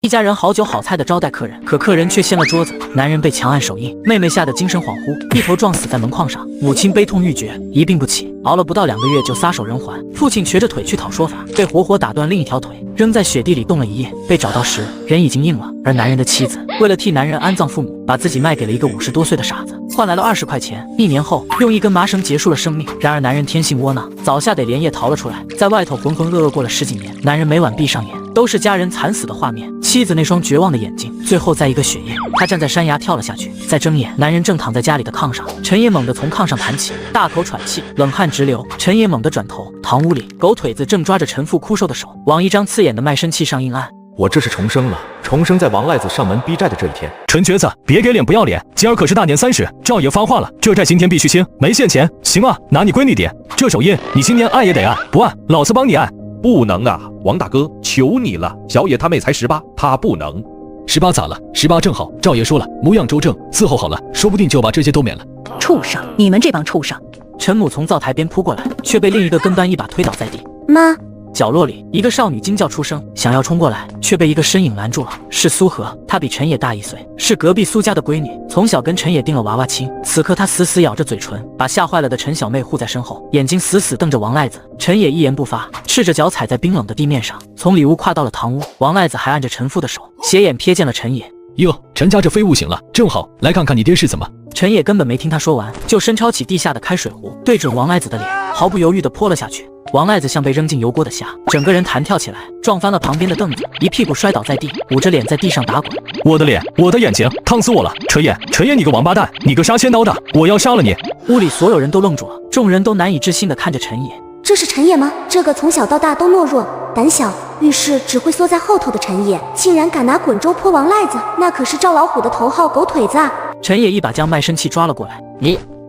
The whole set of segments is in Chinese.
一家人好酒好菜的招待客人，可客人却掀了桌子，男人被强按手印，妹妹吓得精神恍惚，一头撞死在门框上，母亲悲痛欲绝，一病不起，熬了不到2个月就撒手人寰。父亲瘸着腿去讨说法，被活活打断另一条腿，扔在雪地里冻了1夜，被找到时人已经硬了。而男人的妻子为了替男人安葬父母，把自己卖给了一个50多岁的傻子，换来了20块钱。1年后，用一根麻绳结束了生命。然而男人天性窝囊，早下得连夜逃了出来，在外头浑浑噩噩过了10几年。男人每晚闭上眼，都是家人惨死的画面，妻子那双绝望的眼睛，最后在一个雪夜，他站在山崖跳了下去。再睁眼，男人正躺在家里的炕上。陈爷猛地从炕上弹起，大口喘气，冷汗直流。陈爷猛地转头，堂屋里狗腿子正抓着陈父枯瘦的手，往一张刺眼的卖身契上硬按。我这是重生了，重生在王赖子上门逼债的这一天。陈瘸子，别给脸不要脸，今儿可是大年30，赵爷发话了，这债今天必须清，没现钱。行啊，拿你闺女点，这手印你今年按也得按，不按老子帮你按。不能啊，王大哥，求你了，小野他妹才18，他不能。18咋了？18正好，赵爷说了，模样周正，伺候好了，说不定就把这些都免了。畜生，你们这帮畜生！陈母从灶台边扑过来，却被另一个跟班一把推倒在地。妈！角落里，一个少女惊叫出声，想要冲过来，却被一个身影拦住了。是苏荷，她比陈野大1岁，是隔壁苏家的闺女，从小跟陈野定了娃娃亲。此刻她死死咬着嘴唇，把吓坏了的陈小妹护在身后，眼睛死死瞪着王赖子。陈野一言不发，赤着脚踩在冰冷的地面上，从里屋跨到了堂屋。王赖子还按着陈父的手，斜眼瞥见了陈野。哟，陈家这废物醒了，正好来看看你爹是怎么。陈野根本没听他说完，就深抄起地下的开水壶，对准王赖子的脸，毫不犹豫地泼了下去。王赖子像被扔进油锅的虾，整个人弹跳起来，撞翻了旁边的凳子，一屁股摔倒在地，捂着脸在地上打滚。我的脸，我的眼睛，烫死我了！陈野，你个王八蛋，你个杀千刀的，我要杀了你！屋里所有人都愣住了，众人都难以置信地看着陈野。这是陈野吗？这个从小到大都懦弱、胆小、遇事只会缩在后头的陈野，竟然敢拿滚粥泼王赖子，那可是赵老虎的头号狗腿子啊！陈野一把将卖身契抓了过来，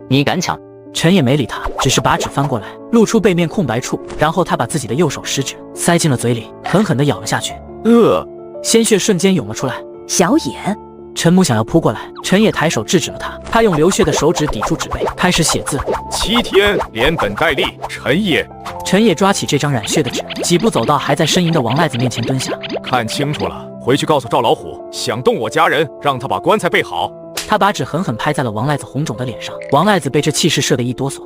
你敢抢？陈野没理他，只是把纸翻过来，露出背面空白处，然后他把自己的右手食指塞进了嘴里，狠狠地咬了下去。鲜血瞬间涌了出来。小野，陈母想要扑过来，陈野抬手制止了他，他用流血的手指抵住纸背，开始写字。7天连本带利，陈野。陈野抓起这张染血的纸，几步走到还在呻吟的王赖子面前蹲下。看清楚了，回去告诉赵老虎，想动我家人，让他把棺材备好。他把纸狠狠拍在了王赖子红肿的脸上，王赖子被这气势射得一哆嗦。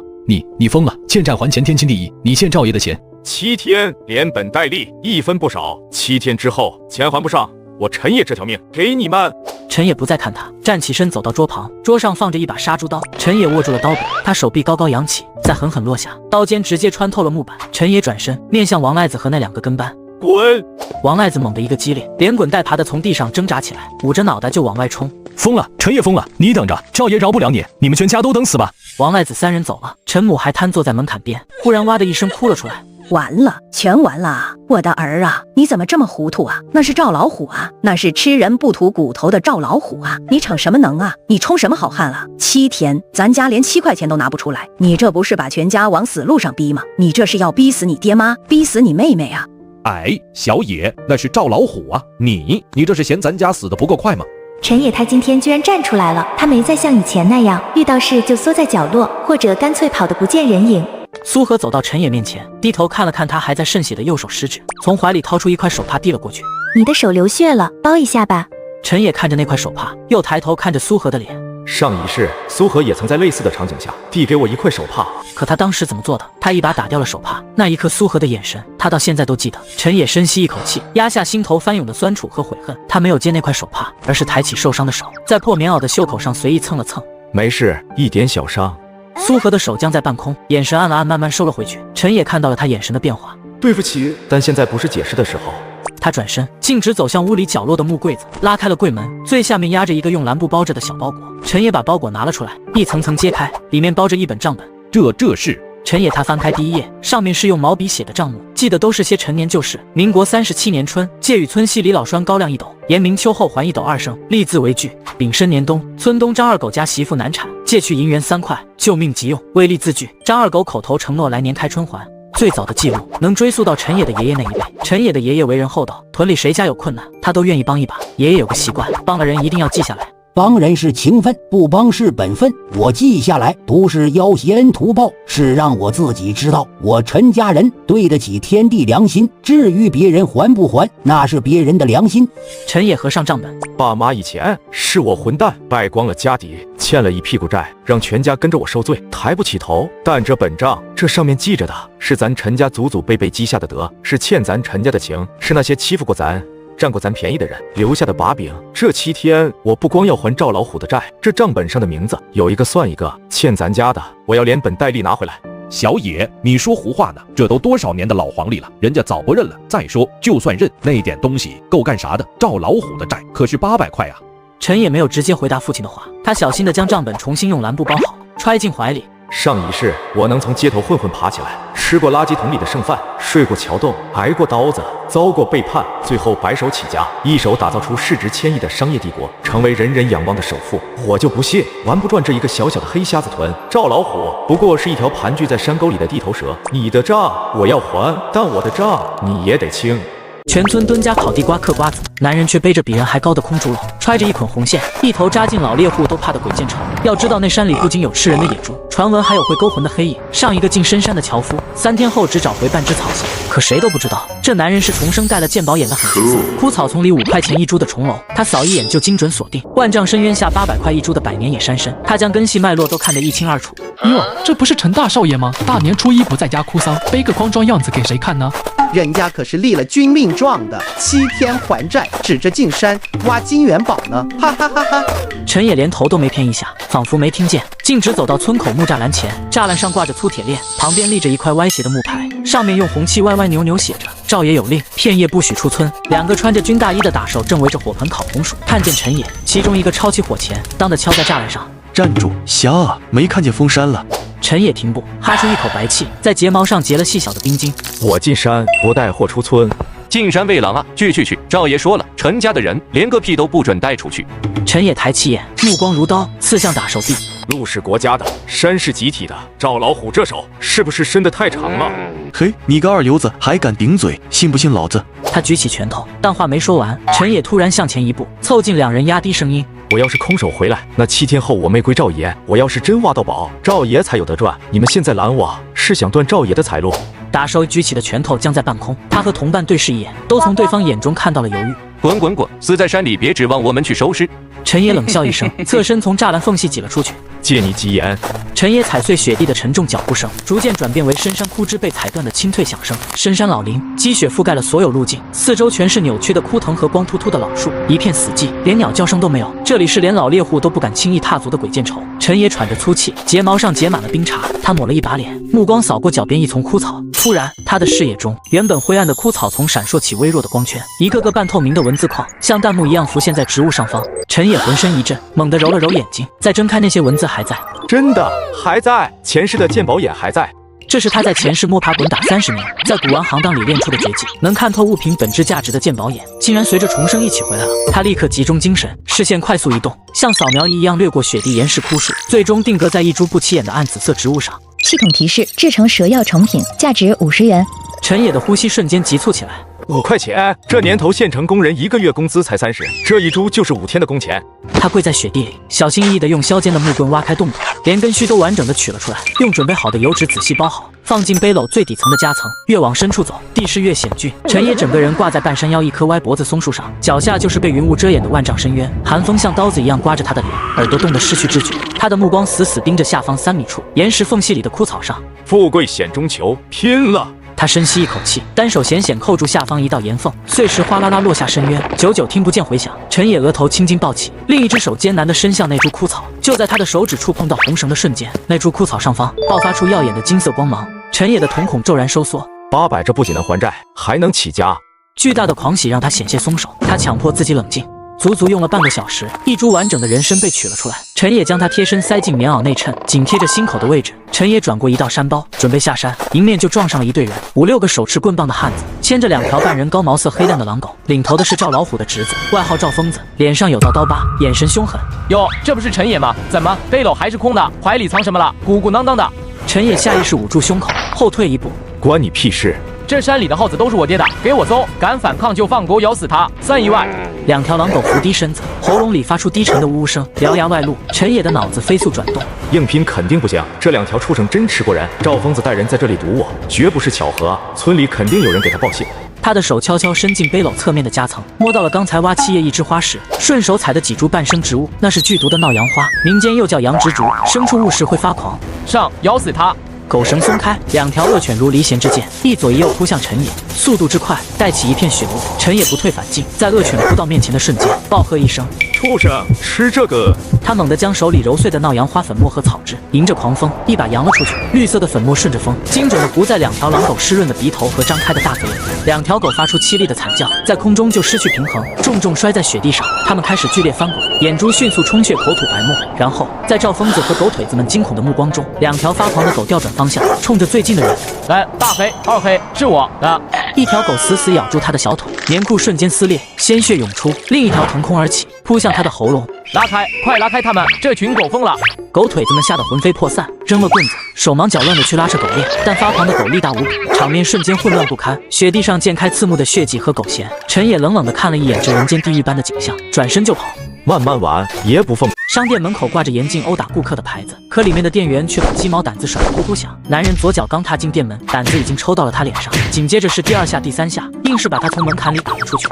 你疯了！欠债还钱，天经地义。你欠赵爷的钱7天连本带利，1分不少。7天之后钱还不上，我陈野这条命给你们！陈野不再看他，站起身走到桌旁，桌上放着一把杀猪刀。陈野握住了刀柄，他手臂高高扬起，再狠狠落下，刀尖直接穿透了木板。陈野转身面向王赖子和那2个跟班。滚！王赖子猛地一个激灵，连滚带爬的从地上挣扎起来，捂着脑袋就往外冲。疯了，陈野疯了！你等着，赵爷饶不了你，你们全家都等死吧！王赖子3人走了，陈母还瘫坐在门槛边，忽然哇的一声哭了出来。完了，全完了！我的儿啊，你怎么这么糊涂啊？那是赵老虎啊，那是吃人不吐骨头的赵老虎啊！你逞什么能啊？你充什么好汉啊？7天，咱家连7块钱都拿不出来，你这不是把全家往死路上逼吗？你这是要逼死你爹妈，逼死你妹妹啊！哎，小野，那是赵老虎啊！你这是嫌咱家死得不够快吗？陈野他今天居然站出来了，他没再像以前那样遇到事就缩在角落，或者干脆跑得不见人影。苏荷走到陈野面前，低头看了看他还在渗血的右手食指，从怀里掏出一块手帕递了过去。你的手流血了，包一下吧。陈野看着那块手帕，又抬头看着苏荷的脸。上一世，苏荷也曾在类似的场景下递给我一块手帕，可他当时怎么做的？他一把打掉了手帕，那一刻苏荷的眼神，他到现在都记得。陈野深吸一口气，压下心头翻涌的酸楚和悔恨，他没有接那块手帕，而是抬起受伤的手，在破棉袄的袖口上随意蹭了蹭。没事，一点小伤。苏荷的手僵在半空，眼神按了按，慢慢收了回去。陈野看到了他眼神的变化。对不起，但现在不是解释的时候。他转身，径直走向屋里角落的木柜子，拉开了柜门，最下面压着一个用蓝布包着的小包裹。陈野把包裹拿了出来，一层层揭开，里面包着一本账本。这是陈野他翻开第1页，上面是用毛笔写的账目，记得都是些陈年旧事。民国37年春，介与村西李老栓高粱1斗，延明秋后还1斗2升，立字为据。丙申年冬，村东张二狗家媳妇难产，借去银元3块，救命急用，为立字据。张二狗口头承诺来年开春还。最早的记录能追溯到陈野的爷爷那一辈。陈野的爷爷为人厚道，屯里谁家有困难，他都愿意帮一把。爷爷有个习惯，帮了人一定要记下来。帮人是情分，不帮是本分。我记下来，不是要挟恩图报，是让我自己知道，我陈家人对得起天地良心。至于别人还不还，那是别人的良心。陈野合上账本，爸妈以前是我混蛋，败光了家底，欠了一屁股债，让全家跟着我受罪，抬不起头。但这本账，这上面记着的是咱陈家祖祖辈辈积下的德，是欠咱陈家的情，是那些欺负过咱、占过咱便宜的人留下的把柄。这7天，我不光要还赵老虎的债，这账本上的名字有一个算一个，欠咱家的，我要连本带利拿回来。小野，你说胡话呢？这都多少年的老黄历了，人家早不认了。再说，就算认，那点东西够干啥的？赵老虎的债可是800块啊！陈野没有直接回答父亲的话，他小心地将账本重新用蓝布包好，揣进怀里。上一世，我能从街头混混爬起来，吃过垃圾桶里的剩饭，睡过桥洞，挨过刀子，遭过背叛，最后白手起家，一手打造出市值1000亿的商业帝国，成为人人仰望的首富。我就不信玩不转这一个小小的黑瞎子屯。赵老虎不过是一条盘踞在山沟里的地头蛇，你的账我要还，但我的账你也得清。全村蹲家烤地瓜嗑瓜子，男人却背着比人还高的空竹篓，揣着一捆红线，一头扎进老猎户都怕的鬼见愁。要知道那山里不仅有吃人的野猪，传闻还有会勾魂的黑影。上一个进深山的樵夫，3天后只找回半只草鞋，可谁都不知道这男人是重生带了鉴宝眼的狠角色。枯草丛里5块钱一株的重楼，他扫一眼就精准锁定；万丈深渊下800块一株的百年野山参，他将根系脉络都看得一清二楚。哟，这不是陈大少爷吗？大年初一不在家哭丧，背个筐装样子给谁看呢？人家可是立了军令状的，7天还债，指着进山挖金元宝呢，哈哈哈哈！陈野连头都没偏一下，仿佛没听见，径直走到村口木栅栏前，栅栏上挂着粗铁链，旁边立着一块歪斜的木牌，上面用红漆歪歪扭扭写着“赵爷有令，片叶不许出村”。2个穿着军大衣的打手正围着火盆烤红薯，看见陈野，其中一个抄起火钳，当的敲在栅栏上。站住！瞎啊，没看见封山了。陈野停步，哈出一口白气，在睫毛上结了细小的冰晶。我进山不带货出村。进山喂狼啊！去！赵爷说了，陈家的人连个屁都不准带出去。陈野抬起眼，目光如刀，刺向打手臂。路是国家的，山是集体的，赵老虎这手是不是伸得太长了？嘿，你个二流子还敢顶嘴，信不信老子？他举起拳头，但话没说完，陈野突然向前一步，凑近2人，压低声音：我要是空手回来，那7天后我没归赵爷；我要是真挖到宝，赵爷才有得赚。你们现在拦我，是想断赵爷的财路。打手举起的拳头僵在半空，他和同伴对视一眼，都从对方眼中看到了犹豫。滚！死在山里，别指望我们去收尸。陈野冷笑一声，侧身从栅栏缝隙挤了出去。借你吉言。陈野踩碎雪地的沉重脚步声，逐渐转变为深山枯枝被踩断的清脆响声。深山老林，积雪覆盖了所有路径，四周全是扭曲的枯藤和光秃秃的老树，一片死寂，连鸟叫声都没有。这里是连老猎户都不敢轻易踏足的鬼见愁。陈野喘着粗气，睫毛上结满了冰碴，他抹了一把脸，目光扫过脚边一丛枯草。突然，他的视野中，原本灰暗的枯草丛闪烁起微弱的光圈，一个个半透明的文字框像弹幕一样浮现在植物上方。陈野浑身一震，猛地揉了揉眼睛，再睁开，那些文字还在。真的还在，前世的鉴宝眼还在。这是他在前世摸爬滚打30年，在古玩行当里练出的绝技，能看透物品本质价值的鉴宝眼，竟然随着重生一起回来了。他立刻集中精神，视线快速移动，像扫描仪一样掠过雪地、岩石、枯树，最终定格在一株不起眼的暗紫色植物上。系统提示：制成蛇药成品，价值50元。陈野的呼吸瞬间急促起来。5块钱，这年头县城工人1个月工资才30，这一株就是5天的工钱。他跪在雪地里，小心翼翼地用削尖的木棍挖开洞口，连根须都完整地取了出来，用准备好的油纸仔细包好，放进背篓最底层的夹层。越往深处走，地势越险峻。陈野整个人挂在半山腰一棵歪脖子松树上，脚下就是被云雾遮掩的万丈深渊，寒风像刀子一样刮着他的脸，耳朵冻得失去知觉。他的目光死死盯着下方3米处岩石缝隙里的枯草上。富贵险中求，拼了！他深吸一口气，单手险险扣住下方一道岩缝，碎石哗啦啦落下深渊，久久听不见回响。陈野额头青筋暴起，另一只手艰难地伸向那株枯草。就在他的手指触碰到红绳的瞬间，那株枯草上方爆发出耀眼的金色光芒。陈野的瞳孔骤然收缩。800，这不仅能还债，还能起家。巨大的狂喜让他险些松手，他强迫自己冷静。足足用了半个小时，一株完整的人参被取了出来。陈野将它贴身塞进棉袄内衬，紧贴着心口的位置。陈野转过一道山包，准备下山，迎面就撞上了一队人，5、6个手持棍棒的汉子，牵着2条半人高毛色黑蛋的狼狗，领头的是赵老虎的侄子，外号赵疯子，脸上有道刀疤，眼神凶狠。哟，这不是陈野吗？怎么背篓还是空的？怀里藏什么了？鼓鼓囊囊的。陈野下意识捂住胸口，后退一步。关你屁事！这山里的耗子都是我爹的，给我搜，敢反抗就放狗咬死他，3亿万。2条狼狗伏低身子，喉咙里发出低沉的呜呜声。獠牙外露，陈野的脑子飞速转动。硬拼肯定不行，这2条畜生真吃过人。赵疯子带人在这里堵我，绝不是巧合，村里肯定有人给他报信。他的手悄悄伸进背篓侧面的夹层，摸到了刚才挖7叶一枝花时顺手采的几株半生植物，那是剧毒的闹羊花，民间又叫羊植竹，牲畜误食会发狂。上，咬死他！狗绳松开，2条恶犬如离弦之箭，一左一右扑向陈野，速度之快，带起一片血雾。陈野不退反进，在恶犬扑到面前的瞬间，暴喝一声：“畜生，吃这个！”他猛地将手里揉碎的闹羊花粉末和草汁，迎着狂风一把扬了出去。绿色的粉末顺着风，精准地糊在2条狼狗湿润的鼻头和张开的大嘴里。2条狗发出凄厉的惨叫，在空中就失去平衡，重重摔在雪地上。它们开始剧烈翻滚，眼珠迅速充血，口吐白沫。然后，在赵疯子和狗腿子们惊恐的目光中，2条发狂的狗调转方向，冲着最近的人。来，大黑、二黑，是我的。1条狗死死咬住他的小腿，棉裤瞬间撕裂，鲜血涌出。另1条腾空而起，扑向他的喉咙。拉开，快拉开他们！这群狗疯了！狗腿子们吓得魂飞魄散，扔了棍子，手忙脚乱地去拉扯狗链，但发狂的狗力大无比，场面瞬间混乱不堪。雪地上溅开刺目的血迹和狗涎。陈野冷冷地看了一眼这人间地狱般的景象，转身就跑。慢慢玩，爷不奉。商店门口挂着严禁殴打顾客的牌子，可里面的店员却把鸡毛掸子甩得呼呼响。男人左脚刚踏进店门，掸子已经抽到了他脸上，紧接着是第2下、第3下，硬是把他从门槛里打了出去。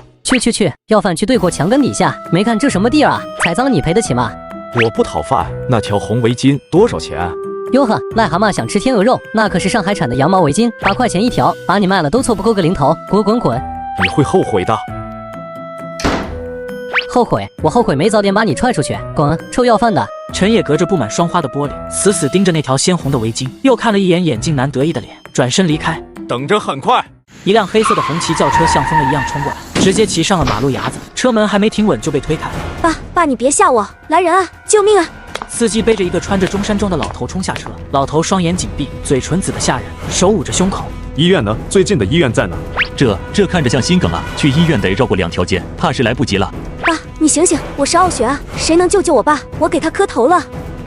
去，要饭去对过墙根底下，没看这什么地儿啊？踩脏了你赔得起吗？我不讨饭，那条红围巾多少钱？哟呵，癞蛤蟆想吃天鹅肉，那可是上海产的羊毛围巾，8块钱一条，把你卖了都凑不够个零头，滚！你会后悔的。后悔？我后悔没早点把你踹出去，滚！臭要饭的！陈野隔着布满霜花的玻璃，死死盯着那条鲜红的围巾，又看了一眼眼镜男得意的脸，转身离开。等着，很快。一辆黑色的红旗轿车像风了一样冲过来，直接骑上了马路牙子，车门还没停稳就被推开。爸，你别吓我！来人啊！救命啊！司机背着一个穿着中山装的老头冲下车，老头双眼紧闭，嘴唇紫得吓人，手捂着胸口。医院呢？最近的医院在哪？这看着像心梗啊，去医院得绕过2条街，怕是来不及了。爸，你醒醒，我是傲雪啊，谁能救我爸？我给他磕头了。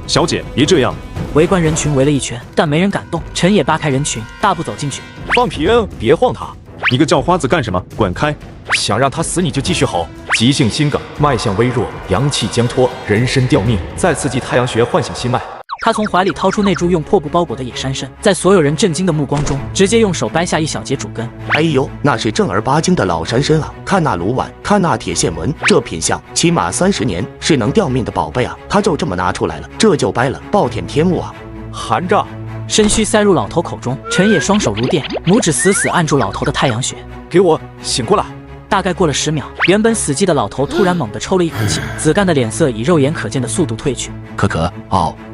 小姐，别这样。围观人群围了一圈，但没人敢动。陈野扒开人群，大步走进去。放平，别晃他！你个叫花子干什么？滚开！想让他死你就继续吼。急性心梗，脉象微弱，阳气将脱，人参吊命，再刺激太阳穴，唤醒心脉。他从怀里掏出那株用破布包裹的野山参，在所有人震惊的目光中，直接用手掰下一小节主根。哎呦，那是正儿八经的老山参啊！看那芦碗，看那铁线纹，这品相起码30年，是能吊命的宝贝啊！他就这么拿出来了，这就掰了，暴殄天物啊！含着，参须塞入老头口中，陈野双手如电，拇指死死按住老头的太阳穴。给我醒过来！大概过了10秒，原本死寂的老头突然猛地抽了一口气，紫干的脸色以肉眼可见的速度褪去。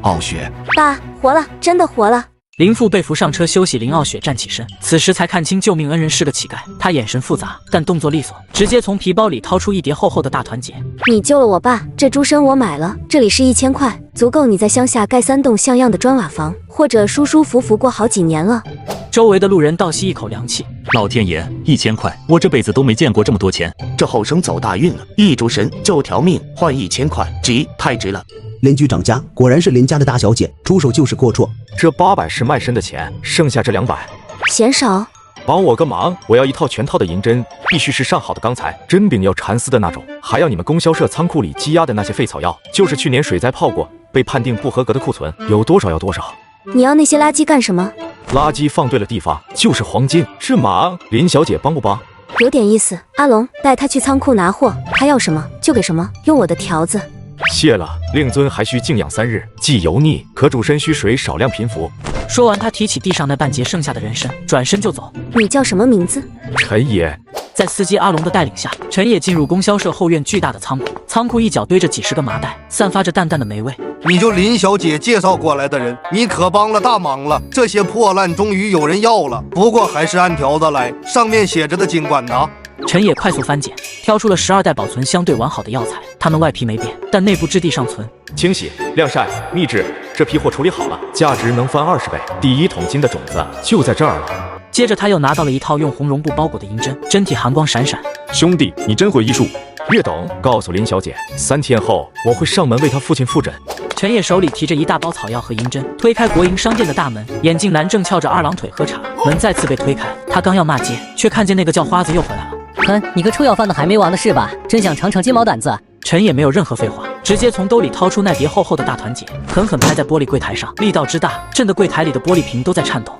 傲雪，爸，活了，真的活了。林父被扶上车休息，林傲雪站起身，此时才看清救命恩人是个乞丐。他眼神复杂，但动作利索，直接从皮包里掏出一叠厚厚的大团结。你救了我爸，这猪参我买了，这里是1000块，足够你在乡下盖3栋像样的砖瓦房，或者舒舒服服过好几年了。周围的路人倒吸一口凉气。老天爷，1000块，我这辈子都没见过这么多钱。这后生走大运了，一猪参救条命，换1000块，值，太值了。邻居长家，果然是邻家的大小姐，出手就是阔绰。这800是卖身的钱，剩下这200，嫌少。帮我个忙，我要一套全套的银针，必须是上好的钢材，针柄要蚕丝的那种，还要你们供销社仓库里积压的那些废草药，就是去年水灾泡过，被判定不合格的库存，有多少要多少。你要那些垃圾干什么？垃圾放对了地方就是黄金，是忙。林小姐帮不帮？有点意思。阿龙，带他去仓库拿货，他要什么就给什么，用我的条子。谢了，令尊还需静养3日，忌油腻，可煮参须水少量频服。说完，他提起地上那半截剩下的人参，转身就走。你叫什么名字？陈野。在司机阿龙的带领下，陈野进入供销社后院巨大的仓库，仓库一角堆着几10个麻袋，散发着淡淡的霉味。你就林小姐介绍过来的人，你可帮了大忙了。这些破烂终于有人要了，不过还是按条子来，上面写着的尽管拿。陈野快速翻检，挑出了12袋保存相对完好的药材，它们外皮没变，但内部质地尚存。清洗、晾晒、秘制，这批货处理好了，价值能翻20倍。第1桶金的种子就在这儿了。接着他又拿到了一套用红绒布包裹的银针，针体寒光闪闪。兄弟，你真会医术。略懂，告诉林小姐，3天后我会上门为她父亲复诊。陈野手里提着一大包草药和银针，推开国营商店的大门。眼镜男正翘着二郎腿喝茶，门再次被推开。他刚要骂街，却看见那个叫花子又回来了。哼，你个臭要饭的还没完的是吧？真想尝尝鸡毛掸子。陈野没有任何废话，直接从兜里掏出那叠厚厚的大团结，狠狠拍在玻璃柜台上，力道之大，震得柜台里的玻璃瓶都在颤抖。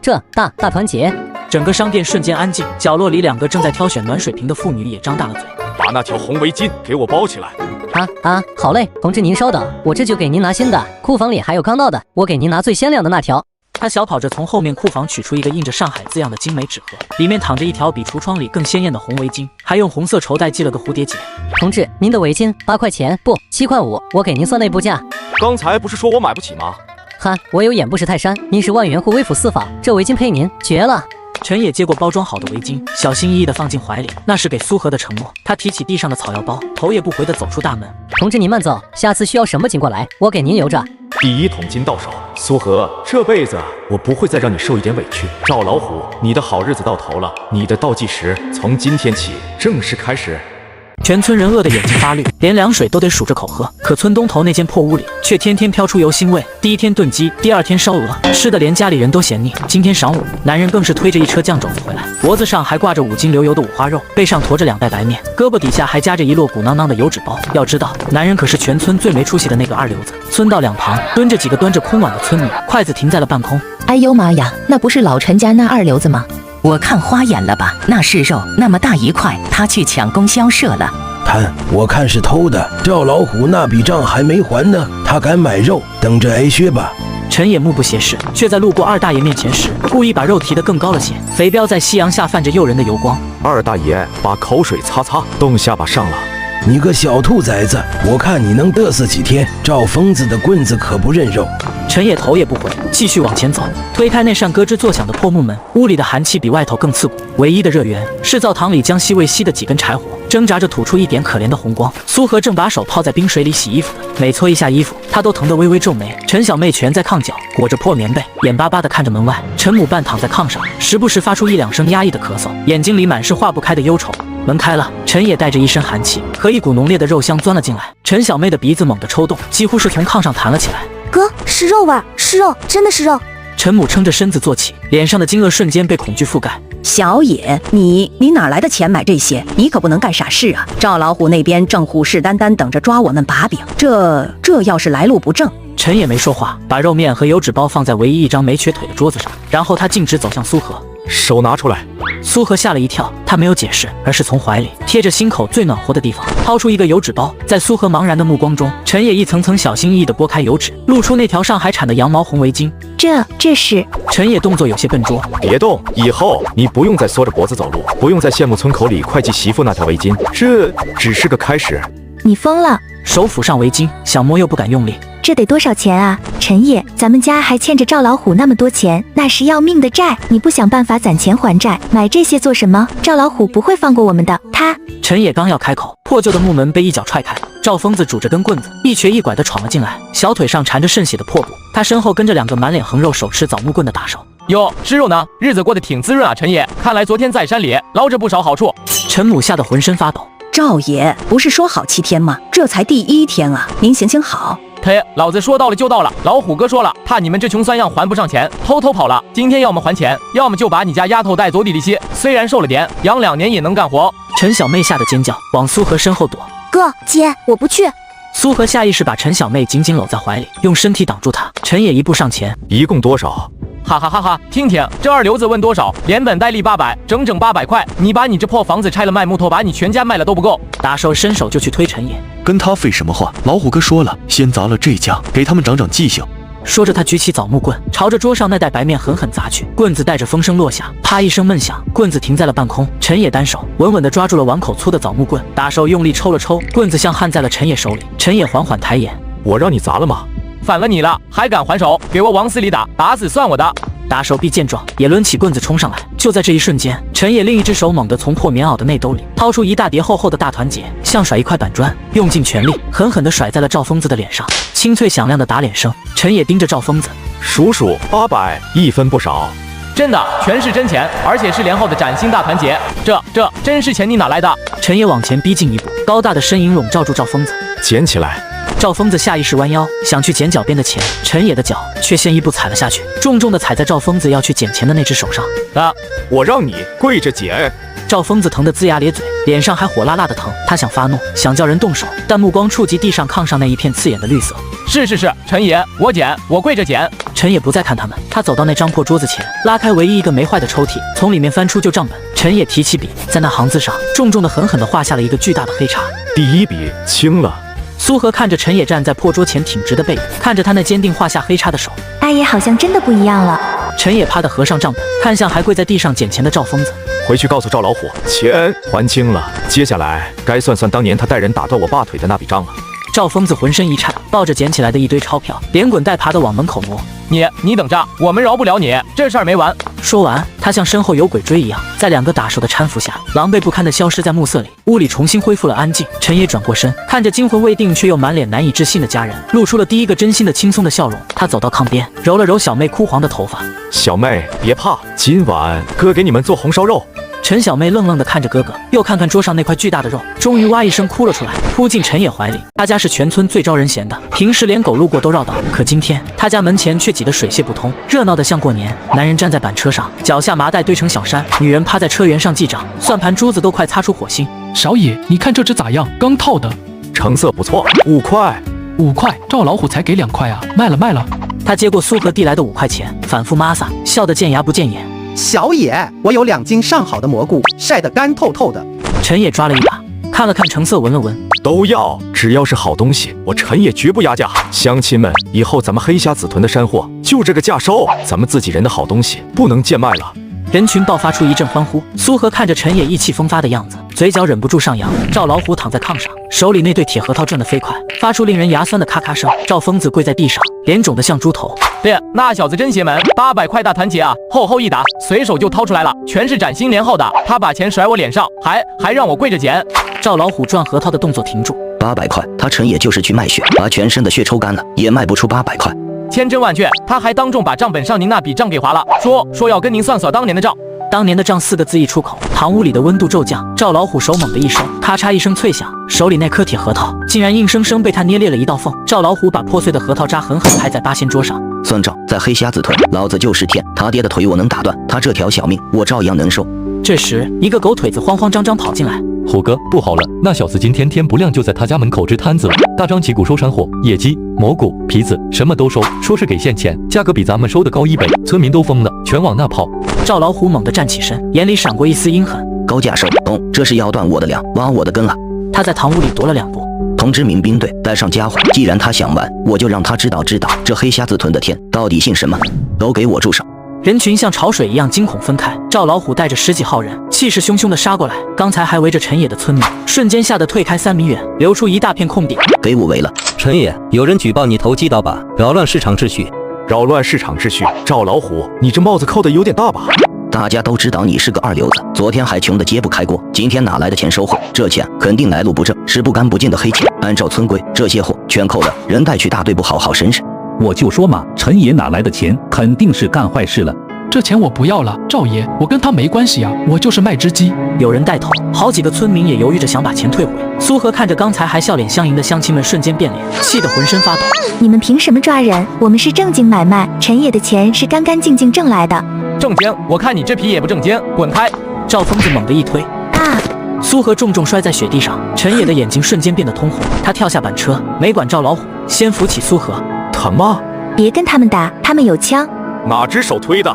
这大团结，整个商店瞬间安静。角落里2个正在挑选暖水瓶的妇女也张大了嘴。把那条红围巾给我包起来。好嘞，同志您稍等，我这就给您拿新的。库房里还有刚到的，我给您拿最鲜亮的那条。他小跑着从后面库房取出一个印着上海字样的精美纸盒，里面躺着一条比橱窗里更鲜艳的红围巾，还用红色绸带系了个蝴蝶结。同志，您的围巾8块钱，不7块5，我给您算内部价。刚才不是说我买不起吗？哈，我有眼不识泰山，您是万元户微服私访，这围巾配您，绝了。陈野接过包装好的围巾，小心翼翼地放进怀里，那是给苏荷的承诺。他提起地上的草药包，头也不回地走出大门。同志您慢走，下次需要什么尽管来，我给您留着。第1桶金到手，苏荷，这辈子我不会再让你受一点委屈。赵老虎，你的好日子到头了，你的倒计时从今天起正式开始。全村人饿得眼睛发绿，连凉水都得数着口喝。可村东头那间破屋里却天天飘出油腥味。第1天炖鸡，第2天烧鹅，吃的连家里人都嫌腻。今天晌午，男人更是推着一车酱肘子回来，脖子上还挂着5斤流油的五花肉，背上驮着2袋白面，胳膊底下还夹着一摞鼓囊囊的油纸包。要知道，男人可是全村最没出息的那个二流子。村道两旁蹲着几个端着空碗的村女，筷子停在了半空。哎呦妈呀，那不是老陈家那二流子吗？我看花眼了吧？那是肉，那么大一块，他去抢供销社了。我看是偷的，赵老虎那笔账还没还呢，他敢买肉，等着挨削吧。陈野目不斜视，却在路过二大爷面前时，故意把肉提得更高了些。肥膘在夕阳下泛着诱人的油光。二大爷把口水擦擦，动下巴上了。你个小兔崽子，我看你能嘚瑟几天？赵疯子的棍子可不认肉。陈野头也不回，继续往前走，推开那扇咯吱作响的破木门。屋里的寒气比外头更刺骨，唯一的热源是灶堂里将细未熄的几根柴火，挣扎着吐出一点可怜的红光。苏荷正把手泡在冰水里洗衣服呢，每搓一下衣服，她都疼得微微皱眉。陈小妹蜷在炕角，裹着破棉被，眼巴巴地看着门外。陈母半躺在炕上，时不时发出1-2声压抑的咳嗽，眼睛里满是化不开的忧愁。门开了，陈野带着一身寒气和一股浓烈的肉香钻了进来。陈小妹的鼻子猛地抽动，几乎是从炕上弹了起来。哥，是肉味儿，是肉，真的是肉。陈母撑着身子坐起，脸上的惊愕瞬间被恐惧覆盖。小野，你哪来的钱买这些？你可不能干傻事啊！赵老虎那边正虎视眈眈等着抓我们把柄，这要是来路不正……陈也没说话，把肉面和油纸包放在唯一一张没瘸腿的桌子上，然后他径直走向苏荷。手拿出来。苏荷吓了一跳，他没有解释，而是从怀里贴着心口最暖和的地方掏出一个油纸包。在苏荷茫然的目光中，陈也一层层小心翼翼地剥开油纸，露出那条上海产的羊毛红围巾。这是……陈也动作有些笨拙。别动，以后你不用再缩着脖子走路，不用再羡慕村口里会计媳妇那条围巾，这只是个开始。你疯了！手抚上围巾，想摸又不敢用力。这得多少钱啊，陈野？咱们家还欠着赵老虎那么多钱，那是要命的债。你不想办法攒钱还债，买这些做什么？赵老虎不会放过我们的。他……陈野刚要开口，破旧的木门被一脚踹开，赵疯子拄着根棍子，一瘸一拐地闯了进来，小腿上缠着渗血的破布，他身后跟着2个满脸横肉、手持枣木棍的打手。哟，吃肉呢？日子过得挺滋润啊，陈野。看来昨天在山里捞着不少好处。陈母吓得浑身发抖。赵爷，不是说好7天吗？这才第1天啊，您行好。呸！老子说到了就到了。老虎哥说了，怕你们这穷酸样还不上钱，偷跑了。今天要么还钱，要么就把你家丫头带走抵利息。虽然瘦了点，养2年也能干活。陈小妹吓得尖叫，往苏荷身后躲。哥姐，我不去。苏荷下意识把陈小妹紧紧搂在怀里，用身体挡住她。陈也一步上前，一共多少？哈哈哈哈！听听，这二流子问多少？连本带利800，整整800块。你把你这破房子拆了卖木头，把你全家卖了都不够。打手伸手就去推陈野，跟他废什么话？老虎哥说了，先砸了这家，给他们长长记性。说着，他举起枣木棍，朝着桌上那袋白面狠狠砸去。棍子带着风声落下，啪一声闷响，棍子停在了半空。陈野单手稳稳地抓住了碗口粗的枣木棍，打手用力抽了抽，棍子像焊在了陈野手里。陈野缓缓抬眼：“我让你砸了吗？反了你了，还敢还手？给我往死里打，打死算我的！”打手臂见状，也抡起棍子冲上来。就在这一瞬间，陈野另一只手猛地从破棉袄的内兜里掏出一大叠厚厚的大团结，像甩一块板砖，用尽全力，狠狠地甩在了赵疯子的脸上。清脆响亮的打脸声。陈野盯着赵疯子：“数数，800，一分不少。”真的，全是真钱，而且是连号的崭新大团结。这真是钱，你哪来的？陈野往前逼近一步，高大的身影笼罩住赵疯子。捡起来。赵疯子下意识弯腰想去捡脚边的钱，陈野的脚却先一步踩了下去，重重的踩在赵疯子要去捡钱的那只手上。我让你跪着捡。赵疯子疼得龇牙咧嘴，脸上还火辣辣的疼。他想发怒，想叫人动手，但目光触及地上炕上那一片刺眼的绿色。是，陈爷，我捡，我跪着捡。陈野不再看他们，他走到那张破桌子前，拉开唯一一个没坏的抽屉，从里面翻出旧账本。陈野提起笔，在那行字上重重的狠狠地画下了一个巨大的黑叉。第一笔清了。苏荷看着陈野站在破桌前挺直的背影，看着他那坚定画下黑叉的手，阿爷好像真的不一样了。陈野啪地合上账本，看向还跪在地上捡钱的赵疯子，回去告诉赵老虎，钱还清了。接下来该算算当年他带人打断我爸腿的那笔账了。赵疯子浑身一颤，抱着捡起来的一堆钞票，连滚带爬地往门口挪。你等着，我们饶不了你，这事儿没完。说完，他像身后有鬼追一样，在2个打手的搀扶下，狼狈不堪地消失在暮色里。屋里重新恢复了安静。陈野转过身，看着惊魂未定却又满脸难以置信的家人，露出了第一个真心的轻松的笑容。他走到炕边，揉了揉小妹枯黄的头发。小妹别怕，今晚哥给你们做红烧肉。陈小妹愣愣地看着哥哥，又看看桌上那块巨大的肉，终于哇一声哭了出来，扑进陈野怀里。他家是全村最招人嫌的，平时连狗路过都绕道，可今天他家门前却挤得水泄不通，热闹得像过年。男人站在板车上，脚下麻袋堆成小山，女人趴在车辕上记账，算盘珠子都快擦出火星。少爷，你看这只咋样？刚套的，成色不错，5块。5块，赵老虎才给2块啊！卖了。他接过苏荷递来的5块钱，反复抹撒，笑得见牙不见眼。小野，我有2斤上好的蘑菇，晒得干透透的。陈野抓了一把，看了看成色，闻了闻，都要，只要是好东西，我陈野绝不压价。乡亲们，以后咱们黑瞎子屯的山货就这个价收，咱们自己人的好东西不能贱卖了。人群爆发出一阵欢呼。苏荷看着陈野意气风发的样子，嘴角忍不住上扬。赵老虎躺在炕上，手里那对铁核桃转得飞快，发出令人牙酸的咔咔声。赵疯子跪在地上，脸肿得像猪头。那小子真邪门，800块大团结啊，厚一打，随手就掏出来了，全是崭新连号的。他把钱甩我脸上，还让我跪着捡。赵老虎转核桃的动作停住。800块，他陈野就是去卖血，把全身的血抽干了，也卖不出800块。千真万确，他还当众把账本上您那笔账给划了，说要跟您算当年的账。当年的账4个字一出口，堂屋里的温度骤降。赵老虎手猛地一收，咔嚓一声脆响，手里那颗铁核桃竟然硬生生被他捏裂了一道缝。赵老虎把破碎的核桃渣狠狠拍在八仙桌上。算账，在黑瞎子屯，老子就是天，他爹的腿我能打断，他这条小命我照样能收。这时，一个狗腿子慌慌张张跑进来。虎哥，不好了，那小子今天天不亮就在他家门口支摊子了，大张旗鼓收山货，野鸡、蘑菇、皮子什么都收，说是给现钱，价格比咱们收的高1倍，村民都疯了，全往那跑。赵老虎猛地站起身，眼里闪过一丝阴狠。高价收，懂？这是要断我的粮，挖我的根了。他在堂屋里踱了2步，通知民兵队带上家伙，既然他想玩，我就让他知道这黑瞎子屯的天到底姓什么，都给我住上。人群像潮水一样惊恐分开，赵老虎带着10几号人，气势汹汹地杀过来。刚才还围着陈野的村民，瞬间吓得退开3米远，留出一大片空地。给我围了！陈野，有人举报你投机倒把，扰乱市场秩序。扰乱市场秩序？赵老虎，你这帽子扣得有点大吧？大家都知道你是个二流子，昨天还穷得揭不开锅，今天哪来的钱收贿？这钱肯定来路不正，是不干不净的黑钱。按照村规，这些货全扣了，人带去大队部好好审审。我就说嘛，陈爷哪来的钱，肯定是干坏事了。这钱我不要了，赵爷，我跟他没关系啊，我就是卖只鸡。有人带头，好几个村民也犹豫着想把钱退回。苏荷看着刚才还笑脸相迎的乡亲们，瞬间变脸，气得浑身发抖。你们凭什么抓人？我们是正经买卖，陈野的钱是干干净净挣来的。正经，我看你这皮也不正经，滚开！赵疯子猛地一推，啊！苏荷重重摔在雪地上，陈野的眼睛瞬间变得通红。他跳下板车，没管赵老虎，先扶起苏荷。疼吗？别跟他们打，他们有枪。哪只手推的？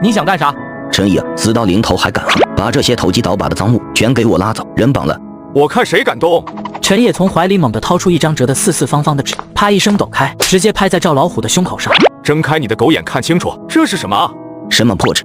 你想干啥？陈野死到临头还敢横，把这些投机倒把的赃物全给我拉走，人绑了。我看谁敢动！陈野从怀里猛地掏出一张折得四四方方的纸，啪一声抖开，直接拍在赵老虎的胸口上。睁开你的狗眼看清楚，这是什么？什么破纸？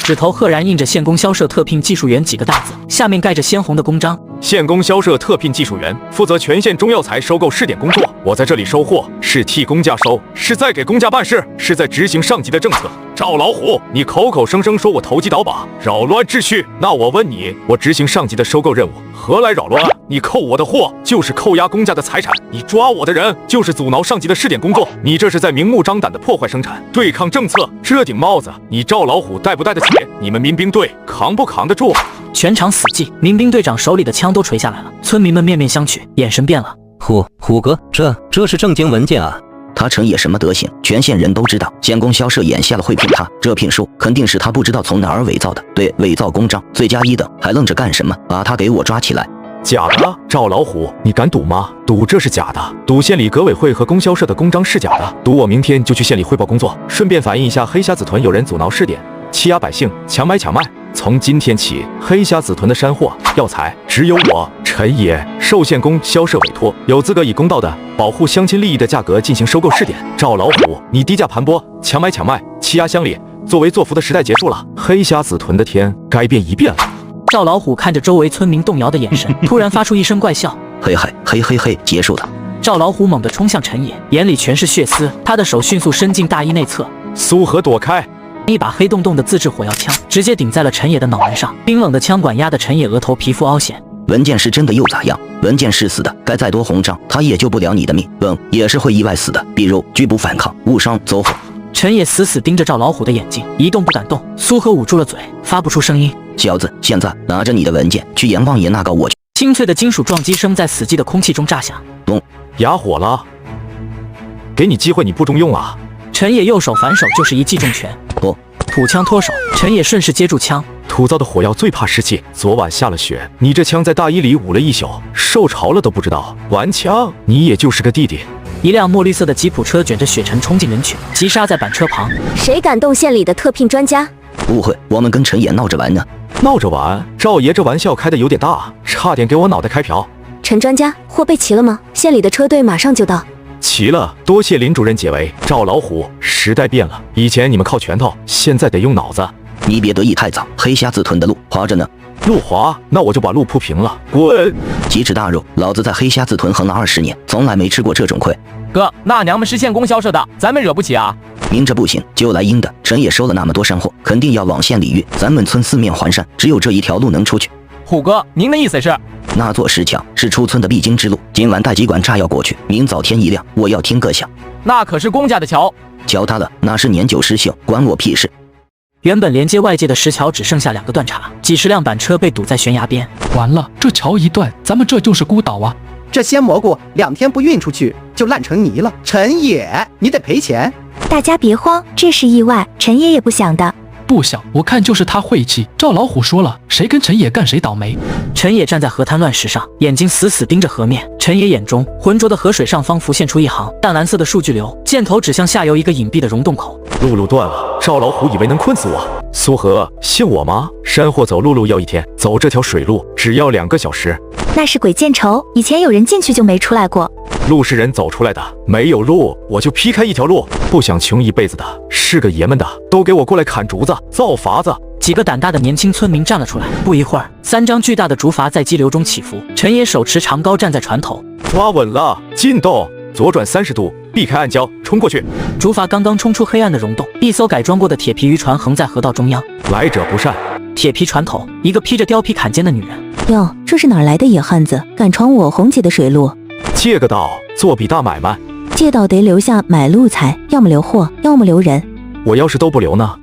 纸头赫然印着县供销社特聘技术员几个大字，下面盖着鲜红的公章。县供销社特聘技术员，负责全县中药材收购试点工作。我在这里收货，是替公家收，是在给公家办事，是在执行上级的政策。赵老虎，你口口声声说我投机倒把，扰乱秩序，那我问你，我执行上级的收购任务，何来扰乱？你扣我的货，就是扣押公家的财产；你抓我的人，就是阻挠上级的试点工作。你这是在明目张胆的破坏生产，对抗政策。这顶帽子，你赵老虎戴不戴得起？你们民兵队扛不扛得住？全场死寂，民兵队长手里的枪都垂下来了，村民们面面相觑，眼神变了。虎哥，这是正经文件啊。他陈野什么德行，全县人都知道。县供销社眼瞎了会骗他，这聘书肯定是他不知道从哪儿伪造的。对，伪造公章，罪加1等，还愣着干什么？把他给我抓起来！假的，赵老虎，你敢赌吗？赌这是假的，赌县里革委会和供销社的公章是假的，赌我明天就去县里汇报工作，顺便反映一下黑瞎子屯有人阻挠试点，欺压百姓，强买强卖。从今天起，黑瞎子屯的山货药材只有我陈野受县供销社委托，有资格以公道的保护乡亲利益的价格进行收购试点。赵老虎，你低价盘剥，强买强卖，欺压乡里，作威作福的时代结束了，黑瞎子屯的天该变一变了。赵老虎看着周围村民动摇的眼神，突然发出一声怪笑，嘿嘿嘿嘿嘿，结束了。赵老虎猛地冲向陈野，眼里全是血丝，他的手迅速伸进大衣内侧，苏荷躲开。一把黑洞洞的自制火药枪直接顶在了陈野的脑门上，冰冷的枪管压得陈野额头皮肤凹陷。文件是真的又咋样？文件是死的，该再多红章，他也救不了你的命。也是会意外死的，比如拒不反抗、误伤、走火。陈野死死盯着赵老虎的眼睛，一动不敢动。苏荷捂住了嘴，发不出声音。小子，现在拿着你的文件去阎王爷那告我去！清脆的金属撞击声在死寂的空气中炸响。咚，哑火了。给你机会你不中用啊！陈野右手反手就是一记重拳。不，土枪脱手，陈野顺势接住枪。土造的火药最怕湿气，昨晚下了雪，你这枪在大衣里捂了一宿，受潮了都不知道。完枪，你也就是个弟弟。一辆墨绿色的吉普车卷着雪尘冲进人群，急刹在板车旁。谁敢动县里的特聘专家？误会，我们跟陈野闹着玩呢。闹着玩？赵爷这玩笑开得有点大，差点给我脑袋开瓢。陈专家，货备齐了吗？县里的车队马上就到。齐了，多谢林主任解围。赵老虎，时代变了，以前你们靠拳头，现在得用脑子。你别得意太早，黑瞎子屯的路滑着呢。路滑？那我就把路铺平了。滚！奇耻大辱！老子在黑瞎子屯横了20年，从来没吃过这种亏。哥，那娘们是县供销社的，咱们惹不起啊。明着不行，就来阴的。陈野收了那么多山货，肯定要往县里运。咱们村四面环山，只有这一条路能出去。虎哥，您的意思是？那座石墙是出村的必经之路，今晚带几管炸药过去，明早天一亮，我要听个响。那可是公家的桥，交他了，那是年久失修，关我屁事。原本连接外界的石桥只剩下2个断岔，几十辆板车被堵在悬崖边。完了，这桥一断，咱们这就是孤岛啊！这鲜蘑菇2天不运出去就烂成泥了。陈野，你得赔钱。大家别慌，这是意外，陈野也不想的。不想，我看就是他晦气。赵老虎说了，谁跟陈野干谁倒霉。陈野站在河滩乱石上，眼睛死死盯着河面。陈野眼中浑浊的河水上方浮现出一行淡蓝色的数据流，箭头指向下游一个隐蔽的溶洞口。陆断了，赵老虎以为能困死我。苏荷，信我吗？山货走陆路要1天，走这条水路只要2个小时。那是鬼见愁，以前有人进去就没出来过。路是人走出来的，没有路我就劈开一条路。不想穷一辈子的，是个爷们的，都给我过来砍竹子、造筏子。几个胆大的年轻村民站了出来。不一会儿，3张巨大的竹筏在激流中起伏。陈野手持长篙站在船头，抓稳了，进洞，左转30度，避开暗礁，冲过去。竹筏刚刚冲出黑暗的溶洞，一艘改装过的铁皮渔船横在河道中央。来者不善。铁皮船头，一个披着貂皮坎肩的女人。哟，这是哪来的野汉子，敢闯我红姐的水路？借个道，做笔大买卖。借道得留下买路财，要么留货，要么留人。我要是都不留呢？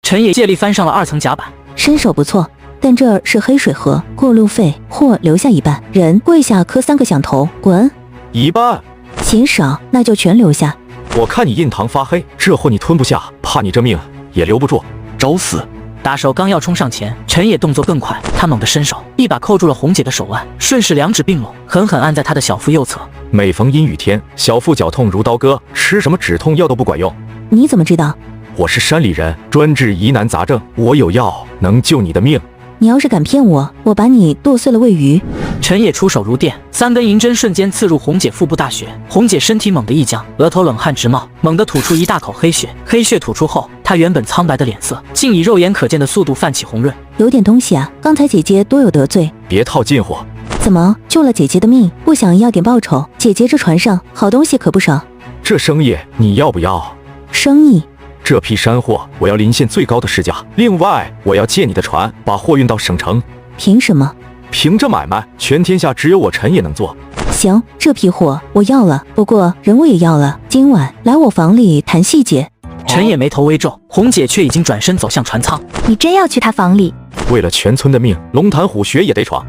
陈野借力翻上了2层甲板，身手不错，但这儿是黑水河，过路费货留下一半，人跪下磕3个响头，滚。一半？嫌少，那就全留下。我看你印堂发黑，这货你吞不下，怕你这命也留不住，找死！打手刚要冲上前，陈野动作更快，他猛地伸手，一把扣住了红姐的手腕，顺势2指并拢，狠狠按在她的小腹右侧。每逢阴雨天，小腹绞痛如刀割，吃什么止痛药都不管用。你怎么知道？我是山里人，专治疑难杂症，我有药能救你的命。你要是敢骗我，我把你剁碎了喂鱼。陈野出手如电，3根银针瞬间刺入红姐腹部大穴。红姐身体猛地一僵，额头冷汗直冒，猛地吐出一大口黑血。黑血吐出后，她原本苍白的脸色竟以肉眼可见的速度泛起红润。有点东西啊，刚才姐姐多有得罪。别套近乎。怎么救了姐姐的命，不想要点报酬？姐姐这船上好东西可不少。这生意你要不要？生意？这批山货我要临县最高的市价，另外我要借你的船把货运到省城。凭什么？凭这买卖，全天下只有我陈也能做。行，这批货我要了，不过人我也要了。今晚来我房里谈细节。陈也眉头微皱，红姐却已经转身走向船舱。你真要去他房里？为了全村的命，龙潭虎穴也得闯。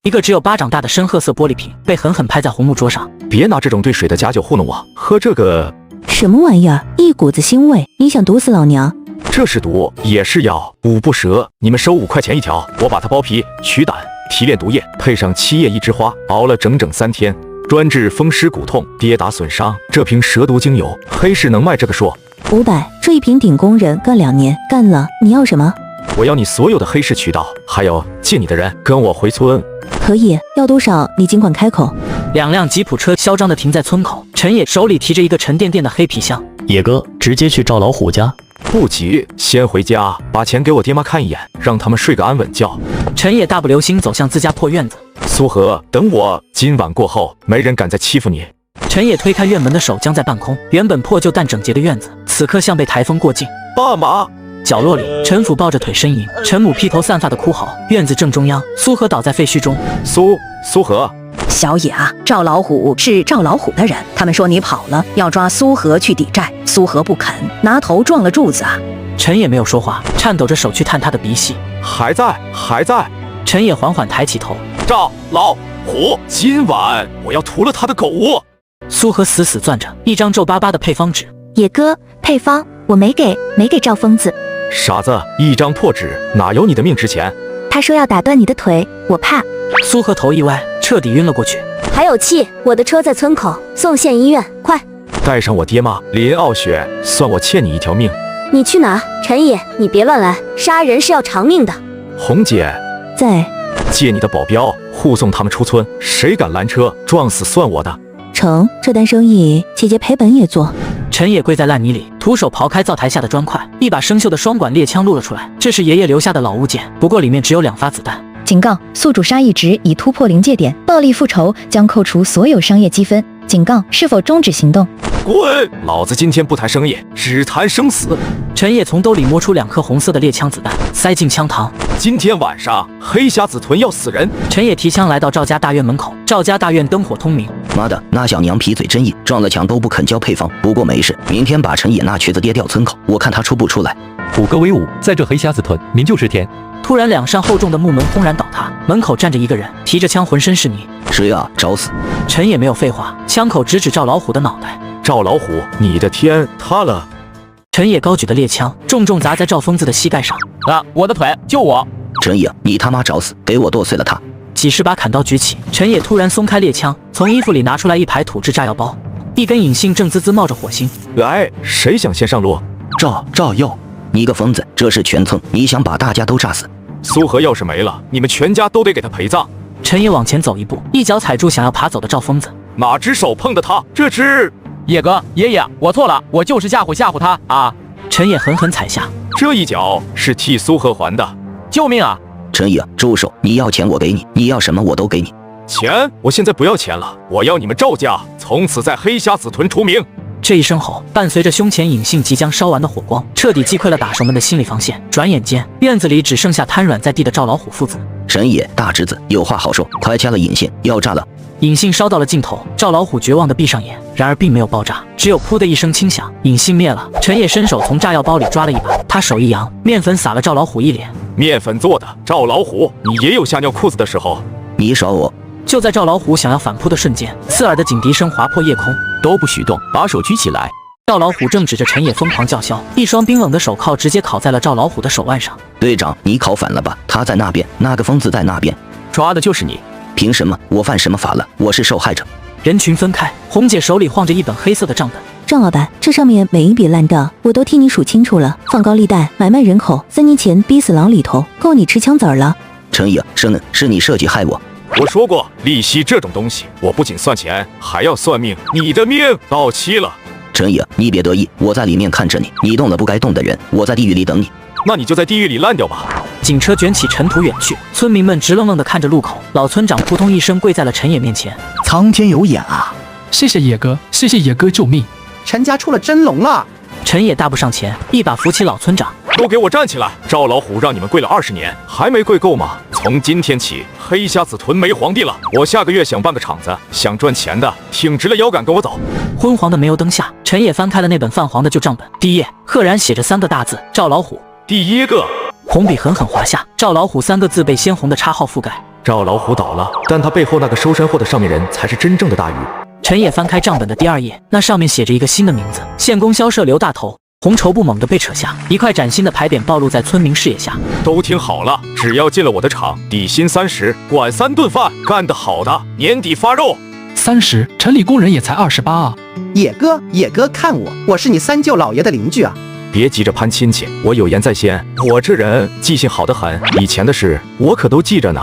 一个只有巴掌大的深褐色玻璃瓶被狠狠拍在红木桌上。别拿这种兑水的假酒糊弄我，喝这个什么玩意儿？一股子腥味，你想毒死老娘？这是毒也是药，五不蛇，你们收5块钱一条，我把它剥皮、取胆、提炼毒液，配上7叶一枝花，熬了整整3天，专治风湿骨痛、跌打损伤。这瓶蛇毒精油，黑市能卖这个说500，这一瓶顶工人干2年，干了你要什么？我要你所有的黑市渠道，还有借你的人跟我回村。可以，要多少你尽管开口。2辆吉普车嚣张地停在村口，陈野手里提着一个沉甸甸的黑皮箱。野哥，直接去赵老虎家。不急，先回家，把钱给我爹妈看一眼，让他们睡个安稳觉。陈野大步流星走向自家破院子。苏荷，等我，今晚过后，没人敢再欺负你。陈野推开院门的手僵在半空，原本破旧但整洁的院子，此刻像被台风过境。爸妈！角落里，陈府抱着腿呻吟，陈母披头散发的哭嚎。院子正中央，苏荷倒在废墟中。苏荷，小野啊，赵老虎是赵老虎的人，他们说你跑了，要抓苏荷去抵债，苏荷不肯，拿头撞了柱子啊。陈野没有说话，颤抖着手去探他的鼻息。还在。陈野缓缓抬起头。赵老虎，今晚我要屠了他的狗窝。苏荷死死攥着一张皱巴巴的配方纸。野哥，配方我没给赵疯子。傻子，一张破纸哪有你的命值钱？他说要打断你的腿，我怕。苏荷头一歪，彻底晕了过去。还有气，我的车在村口，送县医院，快！带上我爹妈林傲雪，算我欠你一条命。你去哪？陈野，你别乱来，杀人是要偿命的。红姐在，借你的保镖护送他们出村，谁敢拦车撞死算我的。成，这单生意姐姐赔本也做。陈野跪在烂泥里，徒手刨开灶台下的砖块，一把生锈的双管猎枪露了出来。这是爷爷留下的老物件，不过里面只有2发子弹。警告：宿主杀意值已突破临界点，暴力复仇将扣除所有商业积分。警告：是否终止行动？滚！老子今天不谈生意，只谈生死。陈野从兜里摸出2颗红色的猎枪子弹，塞进枪膛。今天晚上黑匣子屯要死人。陈野提枪来到赵家大院门口，赵家大院灯火通明。妈的，那小娘皮嘴真硬，撞了墙都不肯交配方。不过没事，明天把陈野那瘸子爹调村口，我看他出不出来。5个威武，在这黑匣子屯，您就是天。突然，2扇厚重的木门轰然倒塌，门口站着一个人，提着枪，浑身是泥。谁啊？找死！陈野没有废话，枪口直指赵老虎的脑袋。赵老虎，你的天塌了！陈野高举的猎枪重重砸在赵疯子的膝盖上。啊！我的腿，救我！陈野，你他妈找死！给我剁碎了他！几十把砍刀举起，陈野突然松开猎枪，从衣服里拿出来一排土制炸药包，一根引信正滋滋冒着火星。来，谁想先上路？炸药！你个疯子，这是全村，你想把大家都炸死？苏荷要是没了，你们全家都得给他陪葬。陈野往前走一步，一脚踩住想要爬走的赵疯子。哪只手碰的他？这只……野哥，爷爷，我错了，我就是吓唬他啊！陈野狠狠踩下，这一脚是替苏荷还的。救命啊！陈野，住手！你要钱我给你，你要什么我都给你。钱？我现在不要钱了，我要你们赵家从此在黑匣子屯出名。这一声吼伴随着胸前引信即将烧完的火光，彻底击溃了打手们的心理防线。转眼间，院子里只剩下瘫软在地的赵老虎父子。陈野，大侄子，有话好说，快掐了引信，要炸了！引信烧到了尽头，赵老虎绝望地闭上眼，然而并没有爆炸，只有噗的一声轻响，引信灭了。陈野伸手从炸药包里抓了一把，他手一扬，面粉洒了赵老虎一脸。面粉做的，赵老虎，你也有吓尿裤子的时候。你耍我！就在赵老虎想要反扑的瞬间，刺耳的警笛声划破夜空。都不许动，把手举起来！赵老虎正指着陈野疯狂叫嚣，一双冰冷的手铐直接铐在了赵老虎的手腕上。队长，你考反了吧？他在那边，那个疯子在那边，抓的就是你。凭什么？我犯什么法了？我是受害者。人群分开，红姐手里晃着一本黑色的账本。郑老板，这上面每一笔烂账我都替你数清楚了，放高利贷、买卖人口，3年前逼死狼里头，够你吃枪子儿了。陈野，是你设计害我。我说过，利息这种东西，我不仅算钱，还要算命。你的命到期了。陈野，你别得意，我在里面看着你，你动了不该动的人，我在地狱里等你。那你就在地狱里烂掉吧。警车卷起尘土远去，村民们直愣愣地看着路口。老村长扑通一声跪在了陈野面前。苍天有眼啊！谢谢野哥，谢谢野哥救命！陈家出了真龙了！陈野大步上前，一把扶起老村长。都给我站起来！赵老虎让你们跪了20年，还没跪够吗？从今天起，黑匣子屯没皇帝了。我下个月想办个厂子，想赚钱的挺直了腰杆跟我走。昏黄的煤油灯下，陈野翻开了那本泛黄的旧账本，第一页赫然写着3个大字：赵老虎。第一个，红笔狠狠划下，赵老虎3个字被鲜红的叉号覆盖。赵老虎倒了，但他背后那个收山货的上面人才是真正的大鱼。陈野翻开账本的第2页，那上面写着一个新的名字：县供销社刘大头。红绸布猛地被扯下，一块崭新的牌匾暴露在村民视野下。都听好了，只要进了我的厂，底薪30，管3顿饭，干得好的年底发肉。30，城里工人也才28啊。野哥，看我是你三舅老爷的邻居啊。别急着攀亲戚，我有言在先，我这人记性好得很，以前的事我可都记着呢。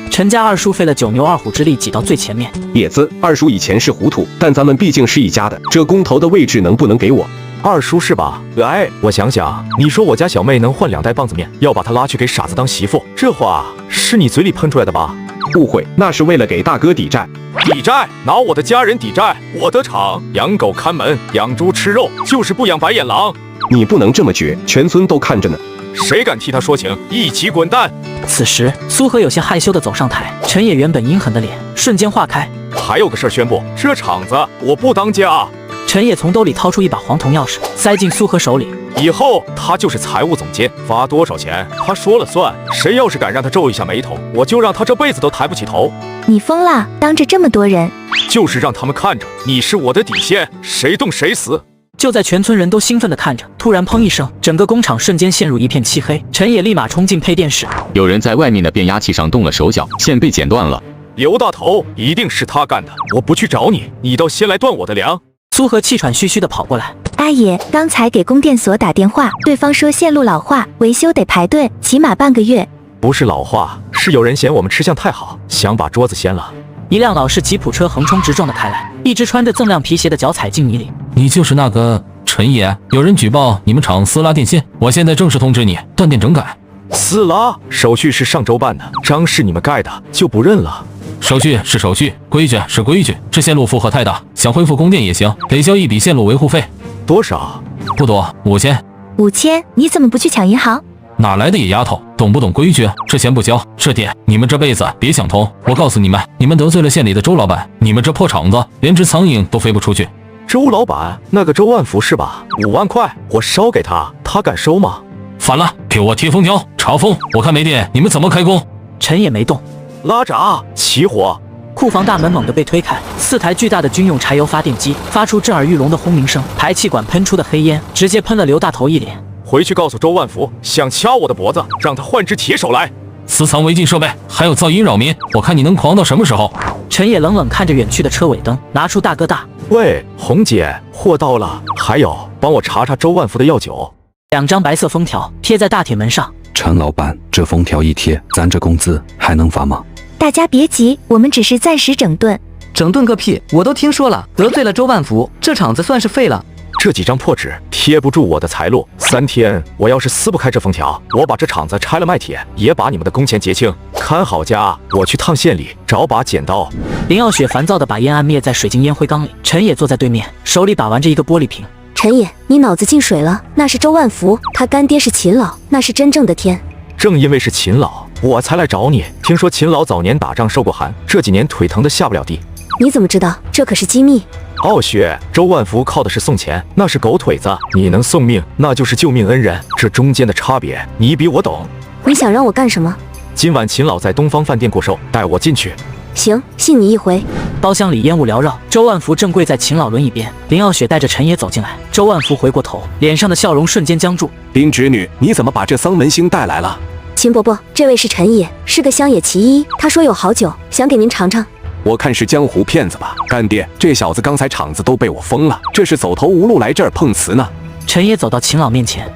陈家二叔费了9牛2虎之力挤到最前面。野子，二叔以前是糊涂，但咱们毕竟是一家的，这工头的位置能不能给我？二叔是吧？哎，我想想，你说我家小妹能换2袋棒子面，要把她拉去给傻子当媳妇，这话是你嘴里喷出来的吧？误会，那是为了给大哥抵债。抵债？拿我的家人抵债？我的厂养狗看门，养猪吃肉，就是不养白眼狼。你不能这么绝，全村都看着呢。谁敢替他说情？一起滚蛋！此时，苏荷有些害羞地走上台，陈野原本阴狠的脸瞬间化开。还有个事儿宣布，这厂子我不当家。陈野从兜里掏出一把黄铜钥匙，塞进苏荷手里。以后他就是财务总监，发多少钱他说了算。谁要是敢让他皱一下眉头，我就让他这辈子都抬不起头。你疯了？当着这么多人，就是让他们看着你是我的底线，谁动谁死。就在全村人都兴奋地看着，突然砰一声，整个工厂瞬间陷入一片漆黑。陈野立马冲进配电室，有人在外面的变压器上动了手脚，线被剪断了。刘大头，一定是他干的，我不去找你，你倒先来断我的粮。苏荷气喘吁吁地跑过来，阿爷，刚才给供电所打电话，对方说线路老化，维修得排队，起码半个月。不是老化，是有人嫌我们吃相太好，想把桌子掀了。一辆老式吉普车横冲直撞的开来，一只穿着锃亮皮鞋的脚踩进泥里。你就是那个陈野？有人举报你们厂私拉电线，我现在正式通知你断电整改。私拉？手续是上周办的，章是你们盖的，就不认了。手续是手续，规矩是规矩。这线路负荷太大，想恢复供电也行，得交一笔线路维护费。多少？不多，5000。5000？你怎么不去抢银行？哪来的野丫头，懂不懂规矩？这钱不交，这电你们这辈子别想通。我告诉你们，你们得罪了县里的周老板，你们这破厂子连只苍蝇都飞不出去。周老板，那个周万福是吧？5万块，我烧给他，他敢收吗？反了，给我贴封条，查封！我看没电，你们怎么开工？陈也没动。拉闸，起火！库房大门猛地被推开，4台巨大的军用柴油发电机发出震耳欲聋的轰鸣声，排气管喷出的黑烟直接喷了刘大头一脸。回去告诉周万福，想掐我的脖子，让他换只铁手来。私藏违禁设备，还有噪音扰民，我看你能狂到什么时候？陈野冷冷看着远去的车尾灯，拿出大哥大。喂，红姐，货到了。还有，帮我查查周万福的药酒。2张白色封条贴在大铁门上。陈老板，这封条一贴，咱这工资还能发吗？大家别急，我们只是暂时整顿。整顿个屁！我都听说了，得罪了周万福，这厂子算是废了。这几张破纸贴不住我的财路，3天我要是撕不开这封条，我把这厂子拆了卖铁，也把你们的工钱结清。看好家，我去趟县里找把剪刀。林耀雪烦躁地把烟按灭在水晶烟灰缸里，陈野坐在对面，手里把玩着一个玻璃瓶。陈野，你脑子进水了，那是周万福，他干爹是秦老，那是真正的天。正因为是秦老，我才来找你。听说秦老早年打仗受过寒，这几年腿疼得下不了地。你怎么知道？这可是机密。傲雪，周万福靠的是送钱，那是狗腿子；你能送命，那就是救命恩人。这中间的差别，你比我懂。你想让我干什么？今晚秦老在东方饭店过寿，带我进去。行，信你一回。包厢里烟雾缭绕，周万福正跪在秦老轮椅边，林耀雪带着陈野走进来。周万福回过头，脸上的笑容瞬间僵住。林侄女，你怎么把这桑门星带来了？秦伯伯，这位是陈野，是个乡野奇医，他说有好酒，想给您尝尝。我看是江湖骗子吧，干爹，这小子刚才厂子都被我封了，这是走投无路来这儿碰瓷呢。陈野走到秦老面前，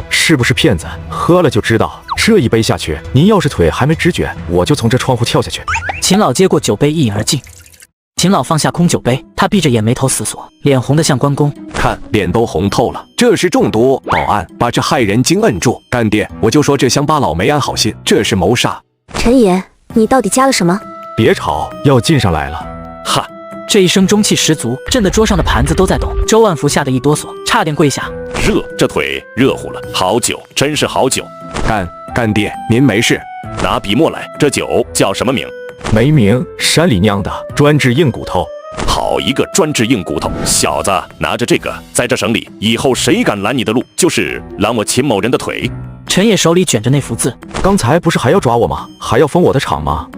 是不是骗子？喝了就知道。这一杯下去，您要是腿还没直觉，我就从这窗户跳下去。秦老接过酒杯一饮而尽。秦老放下空酒杯，他闭着眼眉头死锁，脸红得像关公。看脸都红透了，这是中毒。保安，把这害人精摁住。干爹，我就说这乡巴佬没安好心，这是谋杀。陈野，你到底加了什么？别吵，要进上来了。哈！这一声中气十足，震得桌上的盘子都在动。周万福吓得一哆嗦，差点跪下。热，这腿热乎了。好酒，真是好酒。干爹，您没事？拿笔墨来，这酒叫什么名？没名，山里酿的，专治硬骨头。好一个专治硬骨头！小子，拿着这个，在这省里，以后谁敢拦你的路，就是拦我秦某人的腿。陈野手里卷着那幅字。刚才不是还要抓我吗？还要封我的场吗？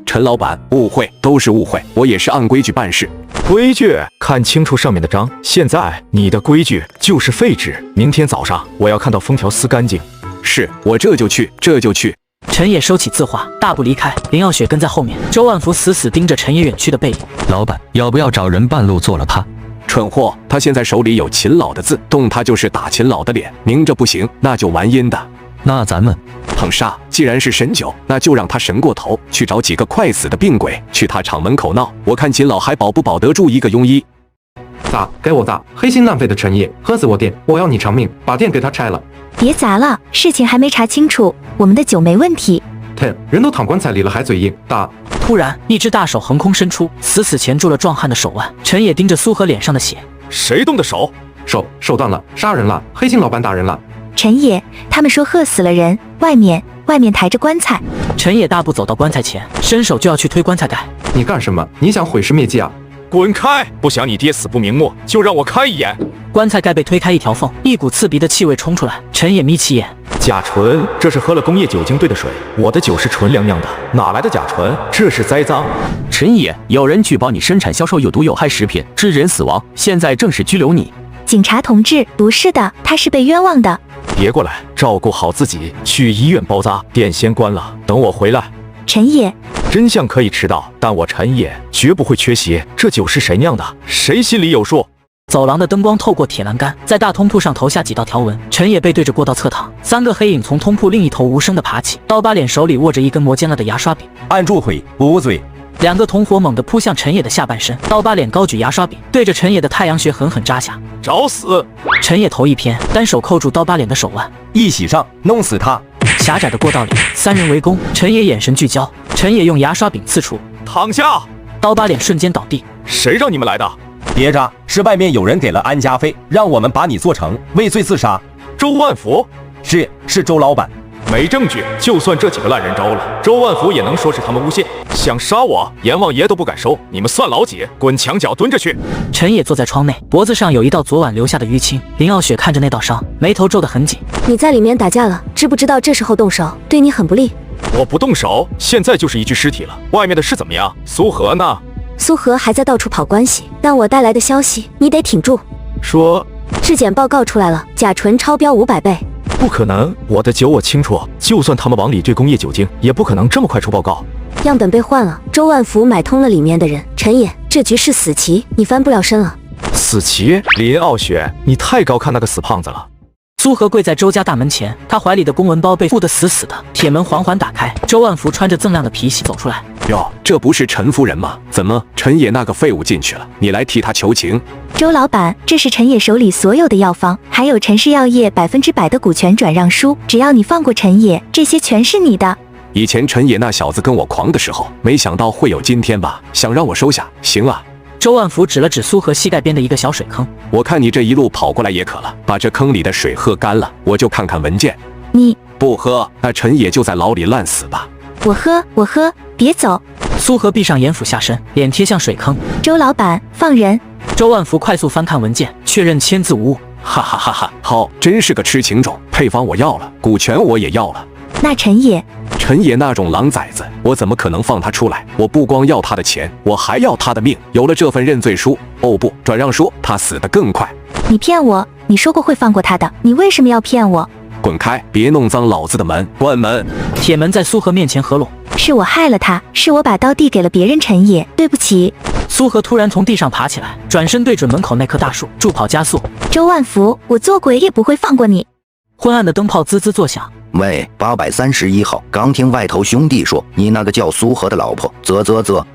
陈老板，误会都是误会，我也是按规矩办事。规矩，看清楚上面的章。现在你的规矩就是废纸。明天早上我要看到封条撕干净。是，我这就去。陈野收起字画，大步离开。林傲雪跟在后面。周万福死死盯着陈野远去的背影。老板，要不要找人半路做了他？蠢货，他现在手里有秦老的字，动他就是打秦老的脸。明着不行，那就玩阴的。那咱们捧杀，既然是神酒，那就让他神过头，去找几个快死的病鬼去他厂门口闹。我看秦老还保不保得住一个庸医。砸，给我砸！黑心浪费的陈野，喝死我店！我要你偿命，把店给他拆了！别砸了，事情还没查清楚，我们的酒没问题。人都躺棺材里了还嘴硬，打！突然，一只大手横空伸出，死钳住了壮汉的手腕。陈野盯着苏荷脸上的血，谁动的手？手断了，杀人了！黑心老板打人了！陈野，他们说喝死了人，外面抬着棺材。陈野大步走到棺材前，伸手就要去推棺材盖。你干什么？你想毁尸灭迹啊？滚开！不想你爹死不瞑目，就让我看一眼。棺材盖被推开一条缝，一股刺鼻的气味冲出来。陈野眯起眼，甲醇，这是喝了工业酒精兑的水。我的酒是纯粮酿的，哪来的甲醇？这是栽赃！陈野，有人举报你生产销售有毒有害食品，致人死亡，现在正式拘留你。警察同志，不是的，他是被冤枉的。别过来，照顾好自己，去医院包扎。店先关了，等我回来。陈野，真相可以迟到，但我陈野绝不会缺席。这酒是谁酿的？谁心里有数？走廊的灯光透过铁栏杆，在大通铺上投下几道条纹。陈野背对着过道侧躺，三个黑影从通铺另一头无声地爬起。刀疤脸手里握着一根磨尖了的牙刷柄，按住回，捂嘴。两个同伙猛地扑向陈野的下半身，刀疤脸高举牙刷柄，对着陈野的太阳穴狠狠扎下。找死！陈野头一偏，单手扣住刀疤脸的手腕，一起上，弄死他！狭窄的过道里，三人围攻。陈野眼神聚焦，陈野用牙刷柄刺出，躺下！刀疤脸瞬间倒地。谁让你们来的？别扎，是外面有人给了安家费，让我们把你做成畏罪自杀。周万福？是周老板。没证据，就算这几个烂人招了，周万福也能说是他们诬陷。想杀我，阎王爷都不敢收，你们算老几？滚墙角蹲着去！陈野坐在窗内，脖子上有一道昨晚留下的淤青。林傲雪看着那道伤，眉头皱得很紧。你在里面打架了，知不知道这时候动手对你很不利？我不动手，现在就是一具尸体了。外面的事怎么样？苏荷呢？苏荷还在到处跑关系，但我带来的消息你得挺住。说，质检报告出来了，甲醇超标500倍。不可能，我的酒我清楚，就算他们往里兑工业酒精，也不可能这么快出报告。样本被换了，周万福买通了里面的人。陈野，这局是死棋，你翻不了身了。死棋？林傲雪，你太高看那个死胖子了。苏荷跪在周家大门前，他怀里的公文包被缚得死死的，铁门缓缓打开，周万福穿着锃亮的皮鞋走出来。哟，这不是陈夫人吗？怎么陈野那个废物进去了？你来替他求情？周老板，这是陈野手里所有的药方，还有陈氏药业100%的股权转让书，只要你放过陈野，这些全是你的。以前陈野那小子跟我狂的时候，没想到会有今天吧？想让我收下？行啊。周万福指了指苏荷膝盖边的一个小水坑，我看你这一路跑过来也渴了，把这坑里的水喝干了，我就看看文件。你不喝，那陈野就在牢里烂死吧。我喝，别走。苏荷闭上眼俯下身，脸贴向水坑。周老板，放人。周万福快速翻看文件，确认签字无误。哈哈哈哈！好，真是个痴情种。配方我要了，股权我也要了。那陈野那种狼崽子，我怎么可能放他出来？我不光要他的钱，我还要他的命。有了这份认罪书，哦不，转让书，他死得更快。你骗我，你说过会放过他的，你为什么要骗我？滚开，别弄脏老子的门，关门！铁门在苏荷面前合拢。是我害了他，是我把刀递给了别人，陈野，对不起。苏荷突然从地上爬起来，转身对准门口那棵大树，助跑加速。周万福，我做鬼也不会放过你。昏暗的灯泡滋滋作响。喂，831号，刚听外头兄弟说，你那个叫苏荷的老婆，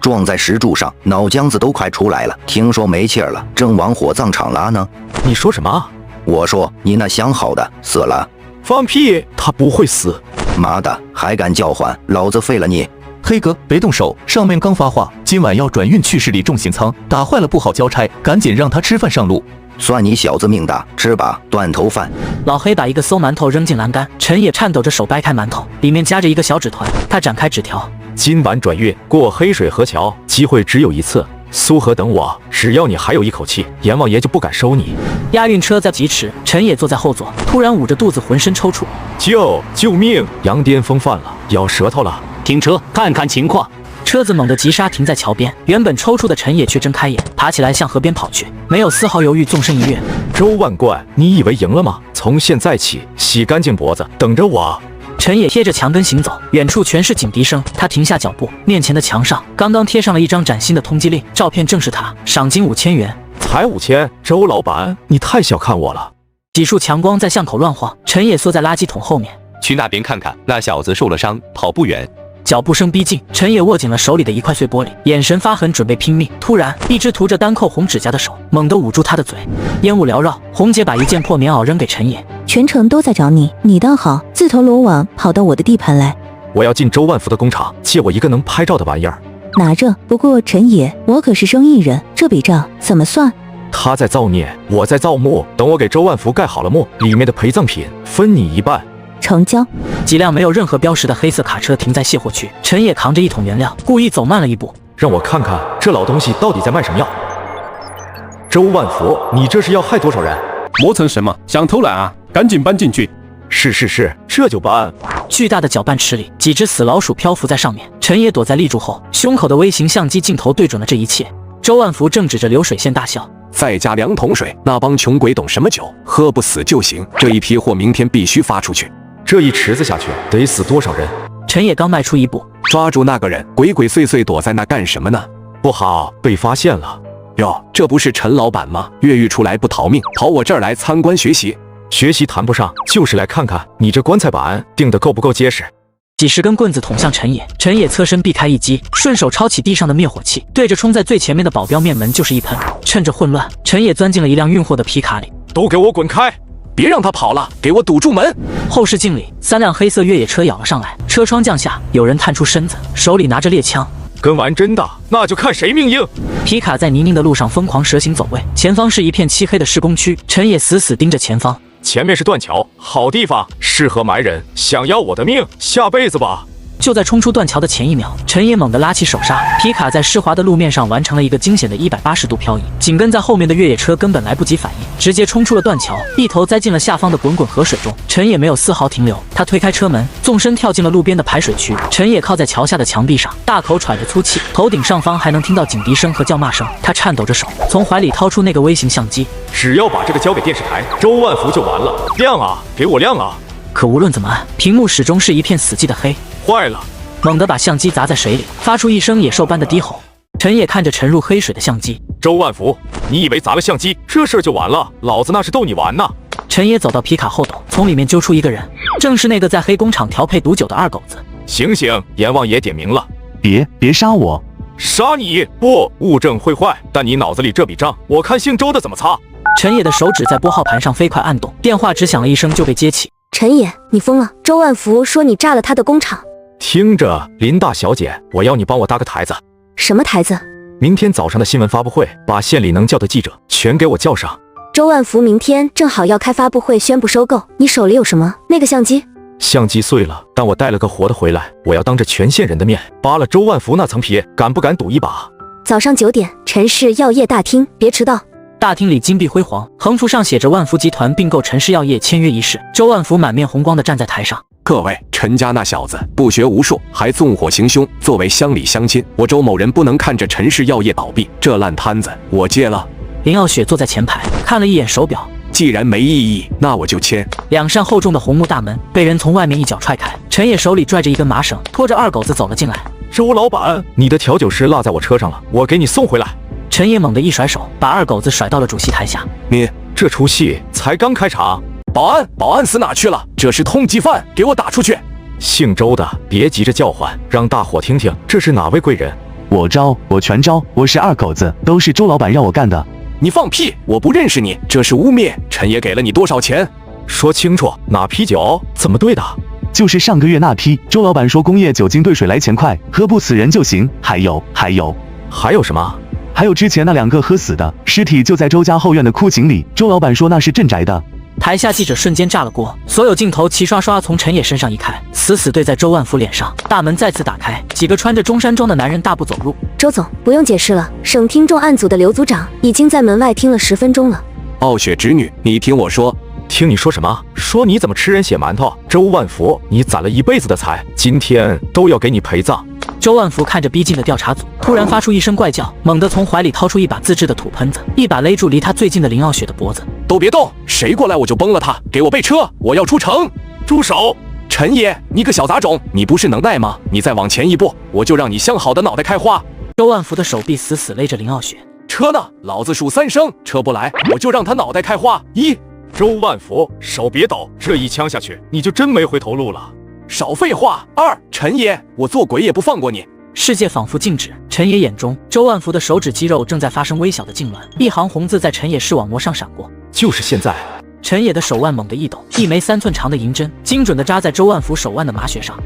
撞在石柱上，脑浆子都快出来了，听说没气儿了，正往火葬场拉呢。你说什么？我说你那相好的死了。放屁，他不会死。妈的，还敢叫唤，老子废了你！黑哥，别动手，上面刚发话，今晚要转运去市里重型仓，打坏了不好交差，赶紧让他吃饭上路。算你小子命大，吃吧，断头饭。老黑把一个馊馒头扔进栏杆，陈野颤抖着手掰开馒头，里面夹着一个小纸团。他展开纸条：今晚转运过黑水河桥，机会只有一次，苏河等我，只要你还有一口气，阎王爷就不敢收你。押运车在疾驰，陈野坐在后座，突然捂着肚子，浑身抽搐。救命！羊癫疯犯了，咬舌头了！停车，看看情况。车子猛地急刹，停在桥边。原本抽搐的陈野却睁开眼，爬起来向河边跑去，没有丝毫犹豫，纵身一跃。周万贯，你以为赢了吗？从现在起，洗干净脖子，等着我。陈野贴着墙根行走，远处全是警笛声。他停下脚步，面前的墙上刚刚贴上了一张崭新的通缉令，照片正是他，赏金5000元。才5000？周老板，你太小看我了。几束强光在巷口乱晃，陈野缩在垃圾桶后面。去那边看看，那小子受了伤，跑不远。脚步声逼近，陈野握紧了手里的一块碎玻璃，眼神发狠，准备拼命。突然，一只涂着单扣红指甲的手猛地捂住他的嘴，烟雾缭绕。红姐把一件破棉袄扔给陈野，全城都在找你，你倒好，自投罗网跑到我的地盘来。我要进周万福的工厂，借我一个能拍照的玩意儿。拿着。不过陈野，我可是生意人，这笔账怎么算？他在造孽，我在造墓。等我给周万福盖好了墓，里面的陪葬品分你一半。成交。几辆没有任何标识的黑色卡车停在卸货区，陈野扛着一桶原料，故意走慢了一步，让我看看这老东西到底在卖什么药。周万福，你这是要害多少人？磨成什么？想偷懒啊？赶紧搬进去。是，这就搬。巨大的搅拌池里，几只死老鼠漂浮在上面。陈野躲在立柱后，胸口的微型相机镜头对准了这一切。周万福正指着流水线大笑。再加2桶水，那帮穷鬼懂什么酒？喝不死就行。这一批货明天必须发出去。这一池子下去得死多少人？陈野刚迈出一步，抓住那个人，鬼鬼祟祟躲在那干什么呢？不好，被发现了。哟，这不是陈老板吗？越狱出来不逃命，跑我这儿来参观学习。学习谈不上，就是来看看你这棺材板钉得够不够结实。几十根棍子捅向陈野，陈野侧身避开一击，顺手抄起地上的灭火器，对着冲在最前面的保镖面门就是一喷。趁着混乱，陈野钻进了一辆运货的皮卡里。都给我滚开！别让他跑了，给我堵住门！后视镜里，3辆黑色越野车咬了上来，车窗降下，有人探出身子，手里拿着猎枪。跟完真的，那就看谁命硬！皮卡在泥泞的路上疯狂蛇行走位，前方是一片漆黑的施工区，陈野死死盯着前方。前面是断桥，好地方，适合埋人。想要我的命，下辈子吧！就在冲出断桥的前1秒，陈野猛地拉起手刹，皮卡在湿滑的路面上完成了一个惊险的180度漂移，紧跟在后面的越野车根本来不及反应，直接冲出了断桥，一头栽进了下方的滚滚河水中。陈野没有丝毫停留，他推开车门，纵身跳进了路边的排水区。陈野靠在桥下的墙壁上，大口喘着粗气，头顶上方还能听到警笛声和叫骂声。他颤抖着手，从怀里掏出那个微型相机，只要把这个交给电视台，周万福就完了。亮啊，给我亮啊！可无论怎么按，屏幕始终是一片死寂的黑。坏了！猛地把相机砸在水里，发出一声野兽般的低吼。陈野看着沉入黑水的相机，周万福，你以为砸了相机这事儿就完了？老子那是逗你玩呢！陈野走到皮卡后斗，从里面揪出一个人，正是那个在黑工厂调配毒酒的二狗子。醒醒，阎王爷点名了！别杀我！杀你！不，物证会坏，但你脑子里这笔账，我看姓周的怎么擦。陈野的手指在拨号盘上飞快按动，电话只响了一声就被接起。陈野，你疯了！周万福说你炸了他的工厂。听着，林大小姐，我要你帮我搭个台子。什么台子？明天早上的新闻发布会，把县里能叫的记者全给我叫上。周万福明天正好要开发布会宣布收购，你手里有什么？那个相机？相机碎了，但我带了个活的回来，我要当着全县人的面扒了周万福那层皮，敢不敢赌一把？早上9点，陈氏药业大厅，别迟到。大厅里金碧辉煌，横幅上写着万福集团并购陈氏药业签约仪式。周万福满面红光地站在台上。各位，陈家那小子不学无术，还纵火行凶。作为乡里乡亲，我周某人不能看着陈氏药业倒闭，这烂摊子我接了。林傲雪坐在前排，看了一眼手表，既然没意义，那我就签。2扇厚重的红木大门被人从外面一脚踹开，陈野手里拽着一根麻绳，拖着二狗子走了进来。周老板，你的调酒师落在我车上了，我给你送回来。陈野猛地一甩手，把二狗子甩到了主席台下。你这出戏才刚开场。保安死哪去了？这是通缉犯，给我打出去！姓周的，别急着叫唤，让大伙听听这是哪位贵人。我招，我全招，我是二狗子，都是周老板让我干的。你放屁！我不认识你，这是污蔑。陈爷给了你多少钱？说清楚，哪批酒？怎么兑的？就是上个月那批。周老板说工业酒精兑水来钱快，喝不死人就行。还有什么？还有之前那2个喝死的尸体就在周家后院的枯井里，周老板说那是镇宅的。台下记者瞬间炸了锅，所有镜头齐刷刷从陈野身上移开，死死对在周万福脸上。大门再次打开，几个穿着中山装的男人大步走入。周总，不用解释了，省听重案组的刘组长已经在门外听了10分钟了。傲雪侄女，你听我说。听你说什么？说你怎么吃人血馒头？周万福，你攒了一辈子的财，今天都要给你陪葬。周万福看着逼近的调查组，突然发出一声怪叫，猛地从怀里掏出一把自制的土喷子，一把勒住离他最近的林傲雪的脖子。都别动，谁过来我就崩了他！给我备车，我要出城！住手！陈爷，你个小杂种，你不是能耐吗？你再往前一步，我就让你镶好的脑袋开花！周万福的手臂死死勒着林傲雪。车呢？老子数3声，车不来，我就让他脑袋开花。1，周万福，手别抖，这一枪下去，你就真没回头路了。少废话。2，陈爷，我做鬼也不放过你。世界仿佛静止，陈野眼中，周万福的手指肌肉正在发生微小的痉挛，一行红字在陈野视网膜上闪过。就是现在！陈野的手腕猛地一抖，一枚3寸长的银针精准地扎在周万福手腕的麻穴上。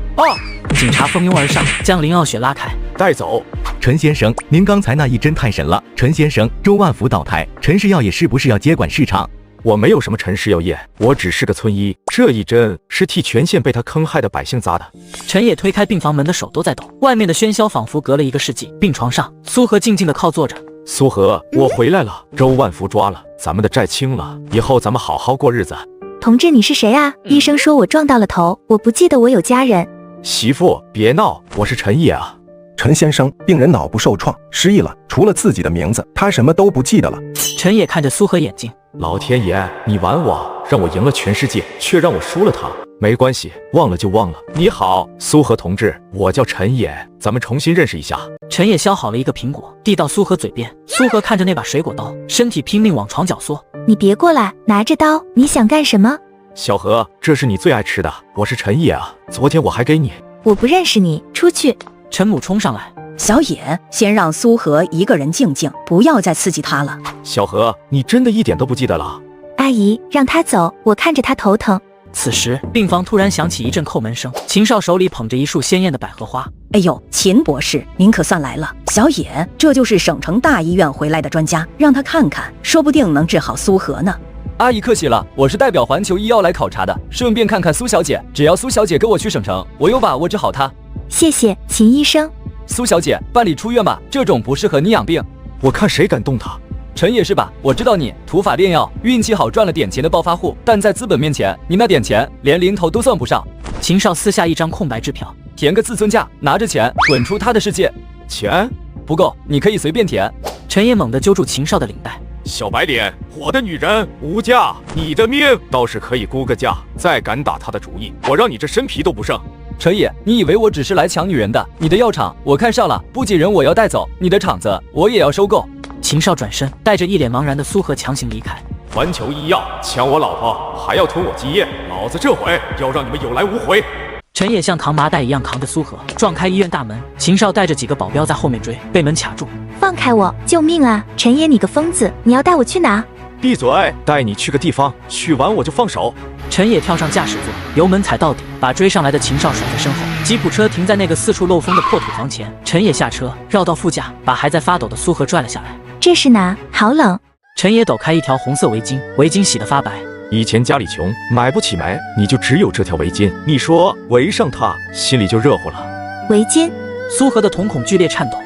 警察蜂拥而上，将林傲雪拉开，带走。陈先生，您刚才那一针太神了。陈先生，周万福倒台，陈氏药业是不是要接管市场？我没有什么陈氏药业，我只是个村医。这一针是替全县被他坑害的百姓扎的。陈野推开病房门的手都在抖，外面的喧嚣仿佛隔了一个世纪。病床上，苏荷静静地靠坐着。苏荷，我回来了，周万福抓了，咱们的债清了，以后咱们好好过日子。同志，你是谁啊？医生说我撞到了头，我不记得我有家人。媳妇，别闹，我是陈野啊。陈先生，病人脑部受创，失忆了，除了自己的名字，他什么都不记得了。陈野看着苏荷眼睛，老天爷，你玩我，让我赢了全世界，却让我输了他。没关系，忘了就忘了。你好，苏荷同志，我叫陈野，咱们重新认识一下。陈野削好了一个苹果，递到苏荷嘴边。苏荷看着那把水果刀，身体拼命往床角缩。你别过来，拿着刀，你想干什么？小何，这是你最爱吃的，我是陈野啊，昨天我还给你。我不认识你，出去。陈母冲上来，小野，先让苏荷一个人静静，不要再刺激他了。小何，你真的一点都不记得了？阿姨，让他走，我看着他头疼。此时，病房突然响起一阵叩门声，秦少手里捧着一束鲜艳的百合花。哎呦，秦博士，您可算来了。小野，这就是省城大医院回来的专家，让他看看，说不定能治好苏荷呢。阿姨客气了，我是代表环球医药来考察的，顺便看看苏小姐。只要苏小姐跟我去省城，我有把握治好她。谢谢，秦医生。苏小姐，办理出院吧，这种不适合你养病。我看谁敢动她。陈也是吧？我知道你土法炼药，运气好赚了点钱的暴发户，但在资本面前，你那点钱连零头都算不上。秦少撕下一张空白支票，填个自尊价，拿着钱滚出他的世界。钱不够，你可以随便填。陈也猛地揪住秦少的领带。小白脸，我的女人无价，你的命倒是可以估个价。再敢打他的主意，我让你这身皮都不剩。陈野，你以为我只是来抢女人的？你的药厂我看上了，不仅人我要带走，你的厂子我也要收购。秦少转身，带着一脸茫然的苏荷强行离开。环球医药抢我老婆，还要吞我基业，老子这回要让你们有来无回。陈野像扛麻袋一样扛着苏荷，撞开医院大门。秦少带着几个保镖在后面追，被门卡住。放开我！救命啊！陈野，你个疯子，你要带我去哪？闭嘴！带你去个地方，去完我就放手。陈野跳上驾驶座，油门踩到底，把追上来的秦少甩在身后。吉普车停在那个四处漏风的破土房前，陈野下车，绕到副驾，把还在发抖的苏荷拽了下来。这是哪？好冷。陈野抖开一条红色围巾，围巾洗得发白。以前家里穷，买不起煤，你就只有这条围巾。你说围上它，心里就热乎了。围巾？苏荷的瞳孔剧烈颤抖。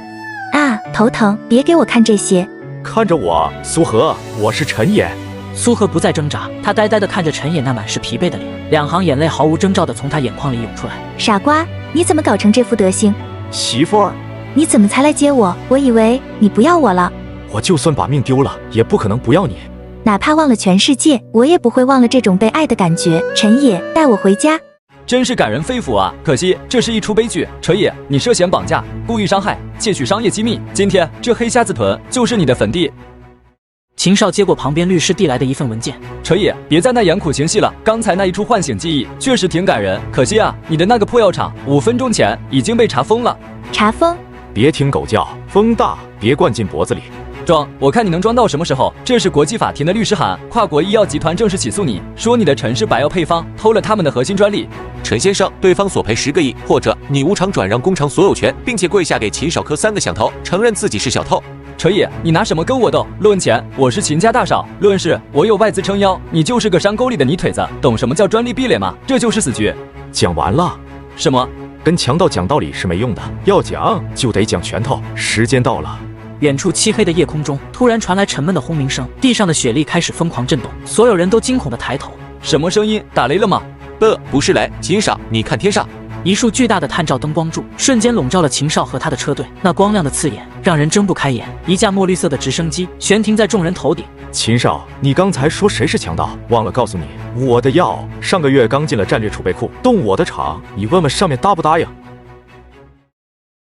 啊，头疼！别给我看这些。看着我，苏荷，我是陈野。苏荷不再挣扎，她呆呆地看着陈野那满是疲惫的脸，两行眼泪毫无征兆地从他眼眶里涌出来。傻瓜，你怎么搞成这副德行？媳妇儿，你怎么才来接我？我以为你不要我了。我就算把命丢了，也不可能不要你。哪怕忘了全世界，我也不会忘了这种被爱的感觉。陈野，带我回家。真是感人肺腑啊！可惜这是一出悲剧。陈野，你涉嫌绑架、故意伤害、窃取商业机密，今天这黑瞎子屯就是你的坟地。秦少接过旁边律师递来的一份文件。陈野，别再那演苦情戏了，刚才那一出唤醒记忆确实挺感人，可惜啊，你的那个破药厂5分钟前已经被查封了。查封？别听狗叫，风大别灌进脖子里。装，我看你能装到什么时候？这是国际法庭的律师函，跨国医药集团正式起诉你，说你的陈氏百药配方偷了他们的核心专利。陈先生，对方索赔10个亿，或者你无偿转让工厂所有权，并且跪下给秦少科3个响头，承认自己是小偷。陈野，你拿什么跟我斗？论钱，我是秦家大少；论事，我有外资撑腰，你就是个山沟里的泥腿子。懂什么叫专利壁垒吗？这就是死局。讲完了。什么？跟强盗讲道理是没用的，要讲就得讲拳头。时间到了。远处漆黑的夜空中突然传来沉闷的轰鸣声，地上的雪粒开始疯狂震动，所有人都惊恐地抬头。什么声音？打雷了吗？不是雷，秦少，你看天上。一束巨大的探照灯光柱瞬间笼罩了秦少和他的车队，那光亮的刺眼，让人睁不开眼。一架墨绿色的直升机悬停在众人头顶。秦少，你刚才说谁是强盗？忘了告诉你，我的药上个月刚进了战略储备库，动我的厂，你问问上面答不答应？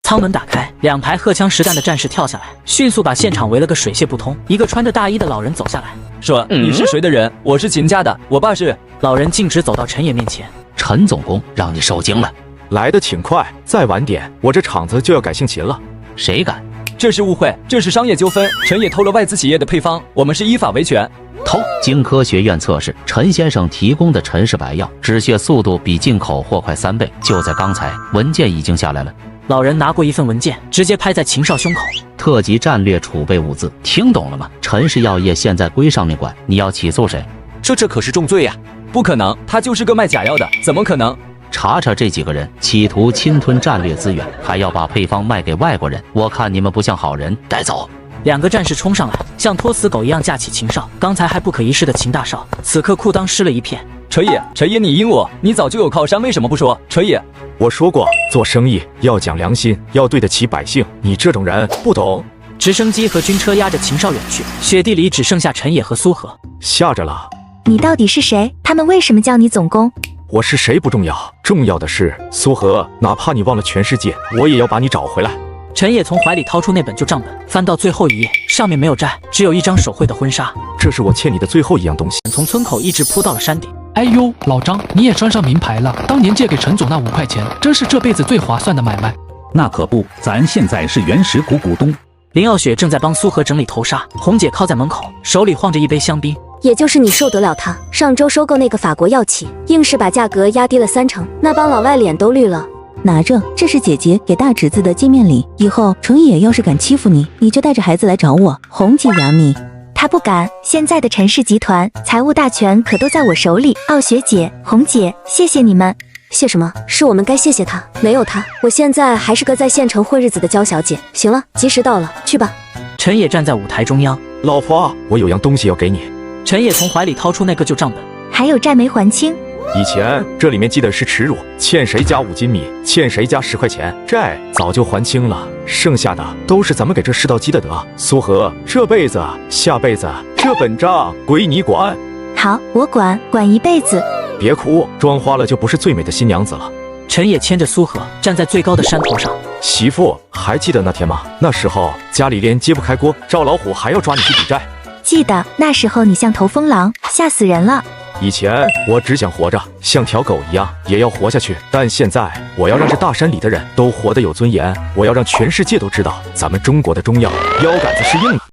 舱门打开，2排荷枪实弹的战士跳下来，迅速把现场围了个水泄不通。一个穿着大衣的老人走下来，说：“你是谁的人？我是秦家的，我爸是。”老人径直走到陈野面前。陈总工让你受惊了，来得挺快，再晚点，我这厂子就要改姓秦了。谁敢？这是误会，这是商业纠纷。陈野偷了外资企业的配方，我们是依法维权。偷？经科学院测试，陈先生提供的陈氏白药止血速度比进口货快3倍，就在刚才，文件已经下来了。老人拿过一份文件，直接拍在秦少胸口。特级战略储备物资，听懂了吗？陈氏药业现在归上面管，你要起诉谁？这可是重罪呀！不可能，他就是个卖假药的，怎么可能？查查这几个人，企图侵吞战略资源，还要把配方卖给外国人，我看你们不像好人，带走。2个战士冲上来，像拖死狗一样架起秦少。刚才还不可一世的秦大少，此刻裤裆湿了一片。陈野，你阴我，你早就有靠山，为什么不说？陈野，我说过，做生意要讲良心，要对得起百姓。你这种人不懂。直升机和军车压着秦少远去，雪地里只剩下陈野和苏荷。吓着了。你到底是谁？他们为什么叫你总工？我是谁不重要，重要的是苏荷，哪怕你忘了全世界，我也要把你找回来。陈野从怀里掏出那本旧账本，翻到最后一页，上面没有债，只有一张手绘的婚纱。这是我欠你的最后一样东西。从村口一直扑到了山顶。哎呦，老张，你也穿上名牌了。当年借给陈总那5块钱，真是这辈子最划算的买卖。那可不，咱现在是原始股股东。林耀雪正在帮苏荷整理头纱，红姐靠在门口，手里晃着一杯香槟。也就是你受得了他上周收购那个法国药企，硬是把价格压低了30%，那帮老外脸都绿了。拿着，这是姐姐给大侄子的见面礼，以后程野要是敢欺负你，你就带着孩子来找我，红姐养你。他不敢，现在的陈氏集团财务大权可都在我手里。傲雪姐、红姐，谢谢你们。谢什么？是我们该谢谢他，没有他，我现在还是个在县城混日子的娇小姐。行了，吉时到了，去吧。陈野站在舞台中央，老婆，我有样东西要给你。陈野从怀里掏出那个旧账本，还有债没还清。以前这里面记的是耻辱，欠谁家5斤米，欠谁家10块钱，债早就还清了，剩下的都是咱们给这世道积的德。苏荷，这辈子下辈子这本账归你管。好，我管一辈子。别哭，妆花了就不是最美的新娘子了。陈野牵着苏荷站在最高的山头上。媳妇，还记得那天吗？那时候家里连揭不开锅，赵老虎还要抓你去抵债。记得那时候你像头风狼，吓死人了。以前我只想活着，像条狗一样也要活下去，但现在我要让这大山里的人都活得有尊严，我要让全世界都知道，咱们中国的中药腰杆子是硬的。